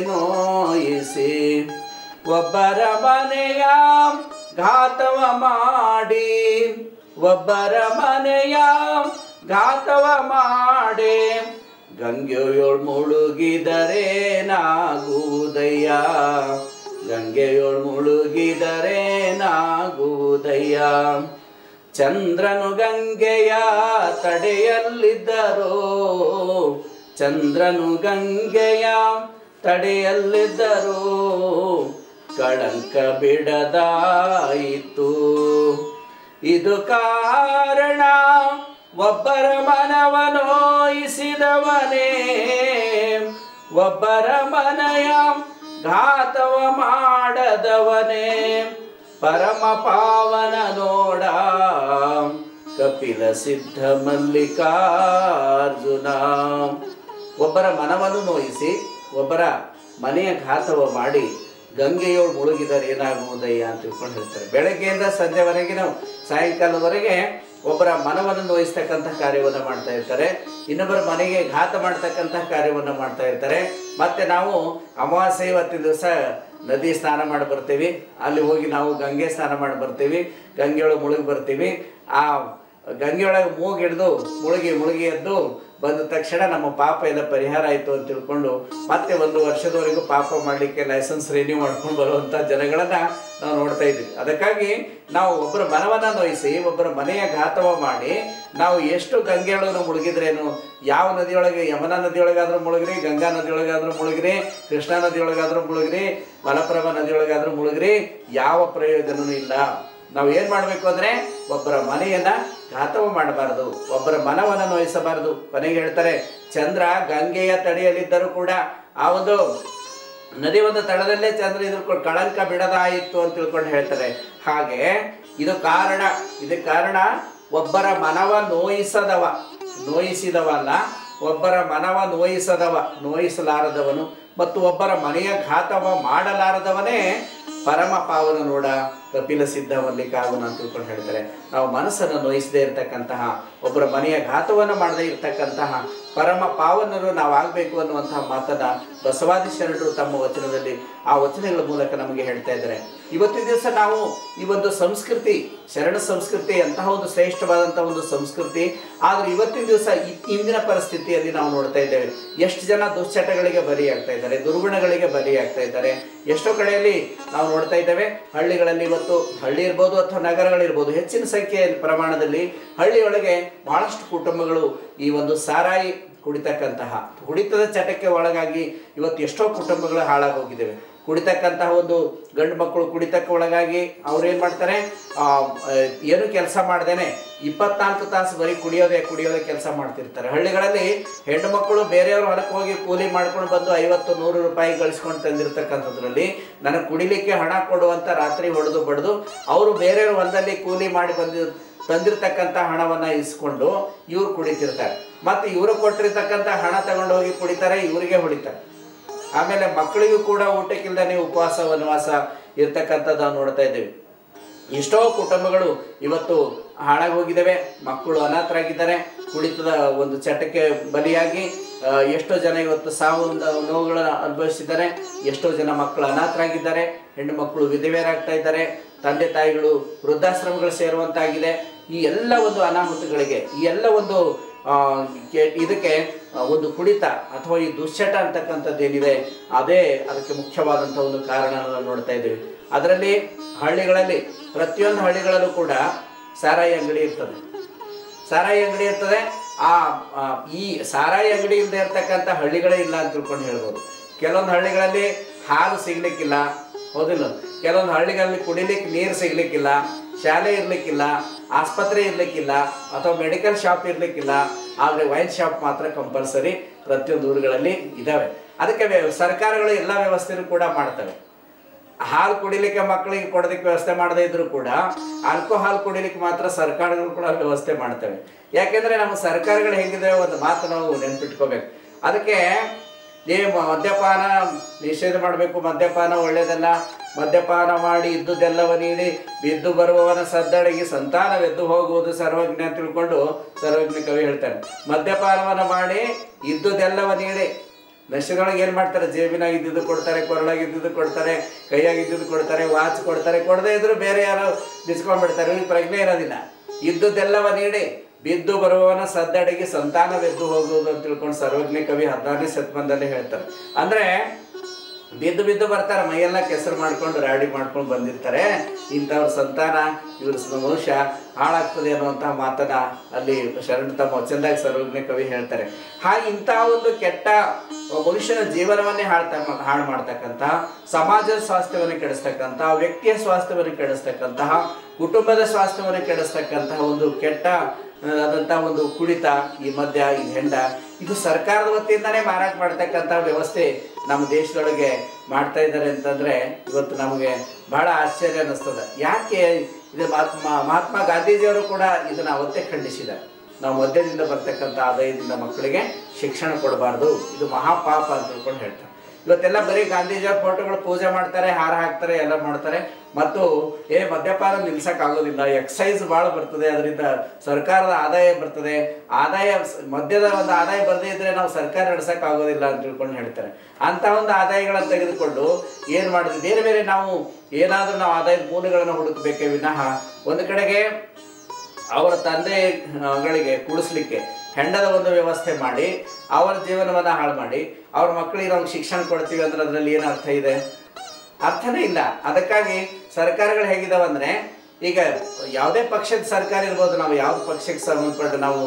ಒಬ್ಬರ ಮನೆಯ ಘಾತವ ಮಾಡಿ ಒಬ್ಬರ ಮನೆಯ ಘಾತವ ಮಾಡಿ ಗಂಗೆಯೋಳ್ ಮುಳುಗಿದರೆ ನಾಗುವುದಯ್ಯ ಗಂಗೆಯೋಳ್ ಮುಳುಗಿದರೆ ನಾಗುವುದಯ್ಯ ಚಂದ್ರನು ಗಂಗೆಯ ತಡೆಯಲ್ಲಿದ್ದರು ಚಂದ್ರನು ಗಂಗೆಯ ತಡೆಯಲ್ಲಿದ್ದರು ಕಳಂಕ ಬಿಡದಾಯಿತು ಇದು ಕಾರಣ ಒಬ್ಬರ ಮನವ ನೋಯಿಸಿದವನೇ ಒಬ್ಬರ ಮನೆಯ ಘಾತವ ಮಾಡದವನೇ ಪರಮ ಪಾವನ ನೋಡ ಕಪಿಲ ಸಿದ್ಧ ಮಲ್ಲಿಕಾರ್ಜುನ. ಒಬ್ಬರ ಮನವನ್ನು ನೋಯಿಸಿ ಒಬ್ಬರ ಮನೆಯ ಘಾತವ ಮಾಡಿ ಗಂಗೆಯೋಳು ಮುಳುಗಿದರೆ ಏನಾಗುವುದಯ್ಯ ಅಂತ ತಿಳ್ಕೊಂಡು ಹೇಳ್ತಾರೆ. ಬೆಳಗ್ಗೆಯಿಂದ ಸಂಜೆವರೆಗೆ ನಾವು ಸಾಯಂಕಾಲದವರೆಗೆ ಒಬ್ಬರ ಮನವನ್ನು ನೋಯಿಸ್ತಕ್ಕಂಥ ಕಾರ್ಯವನ್ನು ಮಾಡ್ತಾ ಇರ್ತಾರೆ, ಇನ್ನೊಬ್ಬರ ಮನೆಗೆ ಘಾತ ಮಾಡ್ತಕ್ಕಂಥ ಕಾರ್ಯವನ್ನು ಮಾಡ್ತಾ ಇರ್ತಾರೆ. ಮತ್ತು ನಾವು ಅಮಾವಾಸ್ಯೆ ಇವತ್ತಿನ ದಿವಸ ನದಿ ಸ್ನಾನ ಮಾಡಿ ಬರ್ತೀವಿ, ಅಲ್ಲಿ ಹೋಗಿ ನಾವು ಗಂಗೆ ಸ್ನಾನ ಮಾಡಿ ಬರ್ತೀವಿ, ಗಂಗೆಯೊಳಗೆ ಮುಳುಗಿ ಬರ್ತೀವಿ. ಆ ಗಂಗೆಯೊಳಗೆ ಮೂಗಿಡಿದು ಮುಳುಗಿ ಎದ್ದು ಬಂದ ತಕ್ಷಣ ನಮ್ಮ ಪಾಪ ಎಲ್ಲ ಪರಿಹಾರ ಆಯಿತು ಅಂತ ತಿಳ್ಕೊಂಡು ಮತ್ತೆ 1 ವರ್ಷದವರೆಗೂ ಪಾಪ ಮಾಡಲಿಕ್ಕೆ ಲೈಸೆನ್ಸ್ ರಿನ್ಯೂ ಮಾಡ್ಕೊಂಡು ಬರುವಂಥ ಜನಗಳನ್ನು ನಾವು ನೋಡ್ತಾ ಇದ್ವಿ. ಅದಕ್ಕಾಗಿ ನಾವು ಒಬ್ಬರ ಮನವನ್ನು ನೋಯಿಸಿ ಒಬ್ಬರ ಮನೆಯ ಘಾತವ ಮಾಡಿ ನಾವು ಎಷ್ಟು ಗಂಗೆಯೊಳಗೆ ಮುಳುಗಿದ್ರೇನು, ಯಾವ ನದಿಯೊಳಗೆ, ಯಮುನಾ ನದಿಯೊಳಗಾದ್ರೂ ಮುಳುಗ್ರಿ, ಗಂಗಾ ನದಿಯೊಳಗಾದ್ರೂ ಮುಳುಗ್ರಿ, ಕೃಷ್ಣಾ ನದಿಯೊಳಗಾದ್ರೂ ಮುಳುಗ್ರಿ, ಮಲಪ್ರಭಾ ನದಿಯೊಳಗಾದ್ರೂ ಮುಳುಗ್ರಿ, ಯಾವ ಪ್ರಯೋಜನವೂ ಇಲ್ಲ. ನಾವು ಏನು ಮಾಡಬೇಕು ಅಂದರೆ ಒಬ್ಬರ ಮನೆಯನ್ನ ಘಾತವ ಮಾಡಬಾರದು, ಒಬ್ಬರ ಮನವನ್ನು ನೋಯಿಸಬಾರದು. ಕೊನೆಗೆ ಹೇಳ್ತಾರೆ, ಚಂದ್ರ ಗಂಗೆಯ ತಡೆಯಲ್ಲಿದ್ದರೂ ಕೂಡ ಆ ಒಂದು ನದಿ ಒಂದು ತಳದಲ್ಲೇ ಚಂದ್ರ ಇದ್ರ ಕಳಂಕ ಬಿಡದಾಯಿತು ಅಂತ ತಿಳ್ಕೊಂಡು ಹೇಳ್ತಾರೆ. ಹಾಗೆ ಇದಕ್ಕೆ ಕಾರಣ ಒಬ್ಬರ ಮನವ ನೋಯಿಸಿದವಲ್ಲ, ಒಬ್ಬರ ಮನವ ನೋಯಿಸಲಾರದವನು ಮತ್ತು ಒಬ್ಬರ ಮನೆಯ ಘಾತವ ಮಾಡಲಾರದವನೇ ಪರಮ ಪಾವನ ನೋಡ ಕಪಿಲ ಸಿದ್ಧ ಮಲ್ಲಿಕಾರ್ಜುನ ಅಂತ ತಿಳ್ಕೊಂಡು ಹೇಳ್ತಾರೆ. ನಾವು ಮನಸ್ಸನ್ನು ನೋಯಿಸದೇ ಇರತಕ್ಕಂತಹ, ಒಬ್ಬರ ಮನೆಯ ಘಾತವನ್ನು ಮಾಡದೇ ಇರತಕ್ಕಂತಹ ಪರಮ ಪಾವನರು ನಾವು ಆಗಬೇಕು ಅನ್ನುವಂತಹ ಮಾತನ್ನ ಬಸವಾದಿ ಶರಣರು ತಮ್ಮ ವಚನದಲ್ಲಿ ಆ ವಚನಗಳ ಮೂಲಕ ನಮಗೆ ಹೇಳ್ತಾ ಇದ್ದಾರೆ. ಇವತ್ತಿನ ದಿವಸ ನಾವು ಈ ಒಂದು ಸಂಸ್ಕೃತಿ, ಶರಣ ಸಂಸ್ಕೃತಿ ಅಂತಹ ಒಂದು ಶ್ರೇಷ್ಠವಾದಂತಹ ಒಂದು ಸಂಸ್ಕೃತಿ, ಆದರೆ ಇವತ್ತಿನ ದಿವಸ ಇಂದಿನ ಪರಿಸ್ಥಿತಿಯಲ್ಲಿ ನಾವು ನೋಡ್ತಾ ಇದ್ದೇವೆ ಎಷ್ಟು ಜನ ದುಶ್ಚಟಗಳಿಗೆ ಬಲಿಯಾಗ್ತಾ ಇದ್ದಾರೆ, ದುರ್ಗುಣಗಳಿಗೆ ಬಲಿಯಾಗ್ತಾ ಇದ್ದಾರೆ. ಎಷ್ಟೋ ಕಡೆಯಲ್ಲಿ ನಾವು ನೋಡ್ತಾ ಇದ್ದೇವೆ, ಹಳ್ಳಿಗಳಲ್ಲಿ ಇವತ್ತು ಹಳ್ಳಿ ಇರ್ಬೋದು ಅಥವಾ ನಗರಗಳಿರ್ಬೋದು, ಹೆಚ್ಚಿನ ಸಂಖ್ಯೆಯ ಪ್ರಮಾಣದಲ್ಲಿ ಹಳ್ಳಿಯೊಳಗೆ ಬಹಳಷ್ಟು ಕುಟುಂಬಗಳು ಈ ಒಂದು ಸಾರಾಯಿ ಕುಡಿತದ ಚಟಕ್ಕೆ ಒಳಗಾಗಿ ಇವತ್ತು ಎಷ್ಟೋ ಕುಟುಂಬಗಳು ಹಾಳಾಗಿ ಹೋಗಿದ್ದೇವೆ. ಕುಡಿತಕ್ಕಂತಹ ಒಂದು ಗಂಡು ಮಕ್ಕಳು ಕುಡಿತಕ್ಕೆ ಒಳಗಾಗಿ ಅವ್ರು ಏನು ಮಾಡ್ತಾರೆ, ಏನು ಕೆಲಸ ಮಾಡ್ದೇನೆ 24 ತಾಸು ಬರೀ ಕುಡಿಯೋದೇ ಕೆಲಸ ಮಾಡ್ತಿರ್ತಾರೆ. ಹಳ್ಳಿಗಳಲ್ಲಿ ಹೆಣ್ಣು ಮಕ್ಕಳು ಬೇರೆಯವ್ರ ಹೊಲಕ್ಕೆ ಹೋಗಿ ಕೂಲಿ ಮಾಡ್ಕೊಂಡು ಬಂದು 50-100 ರೂಪಾಯಿ ಗಳಿಸ್ಕೊಂಡು ತಂದಿರ್ತಕ್ಕಂಥದ್ರಲ್ಲಿ ನನಗೆ ಕುಡಿಲಿಕ್ಕೆ ಹಣ ಕೊಡುವಂಥ ರಾತ್ರಿ ಹೊಡೆದು ಬಡ್ದು ಅವರು ಬೇರೆಯವ್ರ ಹೊಲದಲ್ಲಿ ಕೂಲಿ ಮಾಡಿ ತಂದಿರ್ತಕ್ಕಂಥ ಹಣವನ್ನು ಇಸ್ಕೊಂಡು ಇವ್ರು ಕುಡಿತಿರ್ತಾರೆ. ಮತ್ತು ಇವರು ಕೊಟ್ಟಿರ್ತಕ್ಕಂಥ ಹಣ ತಗೊಂಡು ಹೋಗಿ ಕುಡಿತಾರೆ, ಇವರಿಗೆ ಹೊಡಿತಾರೆ. ಆಮೇಲೆ ಮಕ್ಕಳಿಗೂ ಕೂಡ ಊಟಕ್ಕಿಲ್ಲದೆ ಉಪವಾಸ ವನವಾಸ ಇರ್ತಕ್ಕಂಥದ್ದು ನೋಡ್ತಾ ಇದ್ದೇವೆ. ಎಷ್ಟೋ ಕುಟುಂಬಗಳು ಇವತ್ತು ಹಾಳಾಗಿ ಹೋಗಿದ್ದಾವೆ, ಮಕ್ಕಳು ಅನಾಥರಾಗಿದ್ದಾರೆ, ಕುಡಿತದ ಒಂದು ಚಟಕ್ಕೆ ಬಲಿಯಾಗಿ ಎಷ್ಟೋ ಜನ ಇವತ್ತು ಸಾವು ನೋವುಗಳನ್ನು ಅನುಭವಿಸಿದ್ದಾರೆ, ಎಷ್ಟೋ ಜನ ಮಕ್ಕಳು ಅನಾಥರಾಗಿದ್ದಾರೆ, ಹೆಣ್ಣು ಮಕ್ಕಳು ವಿಧವೆಯರಾಗ್ತಾ ಇದ್ದಾರೆ, ತಂದೆ ತಾಯಿಗಳು ವೃದ್ಧಾಶ್ರಮಗಳು ಸೇರುವಂತಾಗಿದೆ. ಈ ಎಲ್ಲ ಒಂದು ಅನಾಹುತಗಳಿಗೆ, ಈ ಎಲ್ಲ ಒಂದು ಇದಕ್ಕೆ ಒಂದು ಕುಡಿತ ಅಥವಾ ಈ ದುಶ್ಚಟ ಅಂತಕ್ಕಂಥದ್ದು ಏನಿದೆ ಅದೇ ಅದಕ್ಕೆ ಮುಖ್ಯವಾದಂಥ ಒಂದು ಕಾರಣ ನೋಡ್ತಾ ಇದ್ದೀವಿ. ಅದರಲ್ಲಿ ಹಳ್ಳಿಗಳಲ್ಲಿ ಪ್ರತಿಯೊಂದು ಹಳ್ಳಿಗಳಲ್ಲೂ ಕೂಡ ಸಾರಾಯಿ ಅಂಗಡಿ ಇರ್ತದೆ. ಈ ಸಾರಾಯಿ ಅಂಗಡಿ ಇಲ್ಲದೆ ಇರ್ತಕ್ಕಂಥ ಹಳ್ಳಿಗಳೇ ಇಲ್ಲ ಅಂತ ತಿಳ್ಕೊಂಡು ಹೇಳ್ಬೋದು. ಕೆಲವೊಂದು ಹಳ್ಳಿಗಳಲ್ಲಿ ಹಾಲು ಸಿಗ್ಲಿಕ್ಕಿಲ್ಲ, ಹೌದಿಲ್ಲ, ಕೆಲವೊಂದು ಹಳ್ಳಿಗಳಲ್ಲಿ ಕುಡಿಲಿಕ್ಕೆ ನೀರು ಸಿಗ್ಲಿಕ್ಕಿಲ್ಲ, ಶಾಲೆ ಇರಲಿಕ್ಕಿಲ್ಲ, ಆಸ್ಪತ್ರೆ ಇರಲಿಕ್ಕಿಲ್ಲ, ಅಥವಾ ಮೆಡಿಕಲ್ ಶಾಪ್ ಇರಲಿಕ್ಕಿಲ್ಲ. ಆದರೆ ವೈನ್ ಶಾಪ್ ಮಾತ್ರ ಕಂಪಲ್ಸರಿ ಪ್ರತಿಯೊಂದು ಊರುಗಳಲ್ಲಿ ಇದ್ದಾವೆ. ಅದಕ್ಕೆ ಸರ್ಕಾರಗಳು ಎಲ್ಲ ವ್ಯವಸ್ಥೆನೂ ಕೂಡ ಮಾಡ್ತವೆ. ಹಾಲು ಕುಡಿಲಿಕ್ಕೆ ಮಕ್ಕಳಿಗೆ ಕೊಡೋದಕ್ಕೆ ವ್ಯವಸ್ಥೆ ಮಾಡದೇ ಇದ್ರೂ ಕೂಡ ಆಲ್ಕೋಹಾಲ್ ಕುಡಿಲಿಕ್ಕೆ ಮಾತ್ರ ಸರ್ಕಾರಗಳು ಕೂಡ ವ್ಯವಸ್ಥೆ ಮಾಡ್ತವೆ. ಯಾಕೆಂದರೆ ನಮ್ಮ ಸರ್ಕಾರಗಳು ಹೇಗಿದ್ದಾವೆ ಒಂದು ಮಾತು ನಾವು ನೆನ್ಪಿಟ್ಕೋಬೇಕು. ಅದಕ್ಕೆ ಮದ್ಯಪಾನ ನಿಷೇಧ ಮಾಡಬೇಕು, ಮದ್ಯಪಾನ ಒಳ್ಳೆಯದಲ್ಲ, ಮದ್ಯಪಾನ ಮಾಡಿ ಇದ್ದುದೆಲ್ಲವ ನೀಡಿ ಬಿದ್ದು ಬರುವವನ ಸದ್ದಡಗಿ ಸಂತಾನವೆದ್ದು ಹೋಗುವುದು ಸರ್ವಜ್ಞ ಅಂತ ತಿಳ್ಕೊಂಡು ಸರ್ವಜ್ಞ ಕವಿ ಹೇಳ್ತಾನೆ. ಮದ್ಯಪಾನವನ್ನು ಮಾಡಿ ಇದ್ದುದೆಲ್ಲವ ನೀಡಿ, ನಶೆದೊಳಗೆ ಏನು ಮಾಡ್ತಾರೆ, ಜೇಬಿನಾಗ ಇದ್ದಿದ್ದು ಕೊಡ್ತಾರೆ, ಕೊರಳಾಗಿದ್ದು ಕೊಡ್ತಾರೆ, ಕೈಯಾಗಿದ್ದು ಕೊಡ್ತಾರೆ, ವಾಚ್ ಕೊಡ್ತಾರೆ, ಕೊಡದೇ ಇದ್ರು ಬೇರೆ ಯಾರೋ ಬಿಸ್ಕೊಂಡ್ಬಿಡ್ತಾರೆ, ಇವ್ರಿಗೆ ಪ್ರಜ್ಞೆ ಇರೋದಿಲ್ಲ. ಇದ್ದುದೆಲ್ಲವ ನೀಡಿ ಬಿದ್ದು ಬರುವವನ ಸದ್ದಡಿಗೆ ಸಂತಾನವೆದ್ದು ಹೋಗುವುದು ಅಂತ ತಿಳ್ಕೊಂಡು ಸರ್ವಜ್ಞ ಕವಿ 16ನೇ ಶತಮಾನದಲ್ಲಿ ಹೇಳ್ತಾರೆ. ಅಂದರೆ ಬಿದ್ದು ಬರ್ತಾರೆ, ಮೈಯೆಲ್ಲ ಕೆಸರು ಮಾಡ್ಕೊಂಡು ರಾಡಿ ಮಾಡ್ಕೊಂಡು ಬಂದಿರ್ತಾರೆ, ಇಂಥವ್ರ ಸಂತಾನ ಇವ್ರ ವಂಶ ಹಾಳಾಗ್ತದೆ ಅನ್ನುವಂತಹ ಮಾತನ್ನ ಅಲ್ಲಿ ಶರಣ ತಮ್ಮ ವಚನದಾಗ ಸರ್ವಜ್ಞ ಕವಿ ಹೇಳ್ತಾರೆ. ಹಾಗೆ ಇಂತಹ ಒಂದು ಕೆಟ್ಟ ಮನುಷ್ಯನ ಜೀವನವನ್ನೇ ಹಾಳು ಮಾಡ್ತಕ್ಕಂತಹ, ಸಮಾಜದ ಸ್ವಾಸ್ಥ್ಯವನ್ನು ಕೆಡಿಸ್ತಕ್ಕಂತಹ, ವ್ಯಕ್ತಿಯ ಸ್ವಾಸ್ಥ್ಯವನ್ನು ಕೆಡಿಸ್ತಕ್ಕಂತಹ ಕುಟುಂಬದ ಸ್ವಾಸ್ಥ್ಯವನ್ನು ಕೆಡಿಸ್ತಕ್ಕಂತಹ ಒಂದು ಕೆಟ್ಟ ಆದಂಥ ಒಂದು ಕುಡಿತ, ಈ ಮದ್ಯ, ಈ ಹೆಂಡ, ಇದು ಸರ್ಕಾರದ ವತಿಯಿಂದನೇ ಮಾರಾಟ ಮಾಡ್ತಕ್ಕಂಥ ವ್ಯವಸ್ಥೆ ನಮ್ಮ ದೇಶದೊಳಗೆ ಮಾಡ್ತಾ ಇದ್ದಾರೆ ಅಂತಂದರೆ ಇವತ್ತು ನಮಗೆ ಬಹಳ ಆಶ್ಚರ್ಯ ಅನ್ನಿಸ್ತದೆ. ಯಾಕೆ ಇದು ಮಹಾತ್ಮ ಗಾಂಧೀಜಿಯವರು ಕೂಡ ಇದನ್ನು ಅವತ್ತೇ ಖಂಡಿಸಿದ್ದಾರೆ. ನಾವು ಮದ್ಯದಿಂದ ಬರ್ತಕ್ಕಂಥ ಆದಾಯದಿಂದ ಮಕ್ಕಳಿಗೆ ಶಿಕ್ಷಣ ಕೊಡಬಾರ್ದು, ಇದು ಮಹಾಪಾಪ ಅಂತ ತಿಳ್ಕೊಂಡು ಹೇಳ್ತಾರೆ. ಇವತ್ತೆಲ್ಲ ಬರೀ ಗಾಂಧೀಜಿಯವ್ರ ಫೋಟೋಗಳು ಪೂಜೆ ಮಾಡ್ತಾರೆ, ಹಾರ ಹಾಕ್ತಾರೆ, ಎಲ್ಲ ಮಾಡ್ತಾರೆ. ಮತ್ತು ಮದ್ಯಪಾನ ನಿಲ್ಸಕ್ಕಾಗೋದಿಲ್ಲ, ಎಕ್ಸೈಸ್ ಭಾಳ ಬರ್ತದೆ, ಅದರಿಂದ ಸರ್ಕಾರದ ಆದಾಯ ಬರ್ತದೆ, ಮದ್ಯದ ಒಂದು ಆದಾಯ ಬರದೇ ಇದ್ರೆ ನಾವು ಸರ್ಕಾರ ನಡೆಸೋಕ್ಕಾಗೋದಿಲ್ಲ ಅಂತ ತಿಳ್ಕೊಂಡು ಹೇಳ್ತಾರೆ. ಅಂಥ ಒಂದು ಆದಾಯಗಳನ್ನು ತೆಗೆದುಕೊಂಡು ಏನು ಮಾಡಿದ್ವಿ, ಬೇರೆ ಬೇರೆ ನಾವು ಏನಾದರೂ ನಾವು ಆದಾಯದ ಮೂಲಗಳನ್ನು ಹುಡುಕಬೇಕೇ ವಿನಃ ಒಂದು ಕಡೆಗೆ ಅವರ ತಂದೆಗಳಿಗೆ ಕುಡಿಸ್ಲಿಕ್ಕೆ ಹೆಂಡದ ಒಂದು ವ್ಯವಸ್ಥೆ ಮಾಡಿ ಅವರ ಜೀವನವನ್ನು ಹಾಳು ಮಾಡಿ ಅವ್ರ ಮಕ್ಕಳಿಗೆ ನಾವು ಶಿಕ್ಷಣ ಕೊಡ್ತೀವಿ ಅಂದ್ರೆ ಅದರಲ್ಲಿ ಏನು ಅರ್ಥ ಇದೆ? ಅರ್ಥನೇ ಇಲ್ಲ. ಅದಕ್ಕಾಗಿ ಸರ್ಕಾರಗಳು ಹೇಗಿದಾವೆ ಅಂದರೆ, ಈಗ ಯಾವುದೇ ಪಕ್ಷದ ಸರ್ಕಾರ ಇರ್ಬೋದು, ನಾವು ಯಾವ ಪಕ್ಷಕ್ಕೆ ಸಂಬಂಧಪಟ್ಟ ನಾವು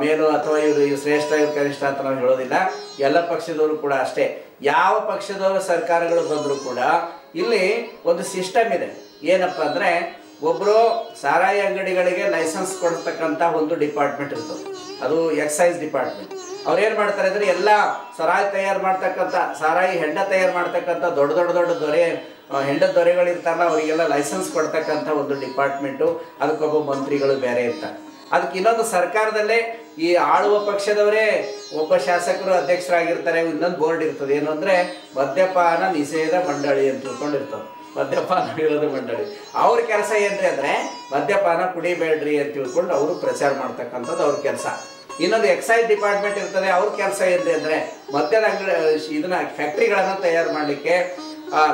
ಮೇಲು ಅಥವಾ ಇವರು ಶ್ರೇಷ್ಠ ಇವರು ಕನಿಷ್ಠ ಅಂತ ನಾವು ಹೇಳೋದಿಲ್ಲ. ಎಲ್ಲ ಪಕ್ಷದವರು ಕೂಡ ಅಷ್ಟೇ. ಯಾವ ಪಕ್ಷದವರು ಸರ್ಕಾರಗಳು ಬಂದರೂ ಕೂಡ ಇಲ್ಲಿ ಒಂದು ಸಿಸ್ಟಮ್ ಇದೆ. ಏನಪ್ಪ ಅಂದರೆ, ಒಬ್ಬರು ಸಾರಾಯಿ ಅಂಗಡಿಗಳಿಗೆ ಲೈಸೆನ್ಸ್ ಕೊಡ್ತಕ್ಕಂಥ ಒಂದು ಡಿಪಾರ್ಟ್ಮೆಂಟ್ ಇರ್ತದೆ, ಅದು ಎಕ್ಸೈಸ್ ಡಿಪಾರ್ಟ್ಮೆಂಟ್. ಅವ್ರು ಏನು ಮಾಡ್ತಾರೆ ಅಂದರೆ, ಎಲ್ಲ ಸಾರಾಯಿ ತಯಾರು ಮಾಡ್ತಕ್ಕಂಥ, ಸಾರಾಯಿ ಹೆಂಡ ತಯಾರು ಮಾಡ್ತಕ್ಕಂಥ ದೊಡ್ಡ ದೊರೆ, ಹೆಂಡದ ದೊರೆಗಳು ಇರ್ತಾರಲ್ಲ, ಅವರಿಗೆಲ್ಲ ಲೈಸೆನ್ಸ್ ಕೊಡ್ತಕ್ಕಂಥ ಒಂದು ಡಿಪಾರ್ಟ್ಮೆಂಟು, ಅದಕ್ಕೊಬ್ಬ ಮಂತ್ರಿಗಳು ಬೇರೆ ಇರ್ತಾರೆ. ಅದಕ್ಕೆ ಇನ್ನೊಂದು ಸರ್ಕಾರದಲ್ಲೇ ಈ ಆಳುವ ಪಕ್ಷದವರೇ ಒಬ್ಬ ಶಾಸಕರು ಅಧ್ಯಕ್ಷರಾಗಿರ್ತಾರೆ. ಇನ್ನೊಂದು ಬೋರ್ಡ್ ಇರ್ತದೆ, ಏನು ಅಂದರೆ ಮದ್ಯಪಾನ ನಿಷೇಧ ಮಂಡಳಿ ಅಂತ ತಿಳ್ಕೊಂಡಿರ್ತದೆ, ಮದ್ಯಪಾನ ವಿರೋಧ ಮಂಡಳಿ. ಅವ್ರ ಕೆಲಸ ಏನ್ರಿ ಅಂದರೆ, ಮದ್ಯಪಾನ ಕುಡಿಬೇಡ್ರಿ ಅಂತ ತಿಳ್ಕೊಂಡು ಅವರು ಪ್ರಚಾರ ಮಾಡ್ತಕ್ಕಂಥದ್ದು ಅವ್ರ ಕೆಲಸ. ಇನ್ನೊಂದು ಎಕ್ಸೈಸ್ ಡಿಪಾರ್ಟ್ಮೆಂಟ್ ಇರ್ತದೆ, ಅವ್ರ ಕೆಲಸ ಏನ್ರಿ ಅಂದರೆ, ಮದ್ಯದ ಅಂಗಡಿ ಇದನ್ನ ಫ್ಯಾಕ್ಟ್ರಿಗಳನ್ನು ತಯಾರು ಮಾಡಲಿಕ್ಕೆ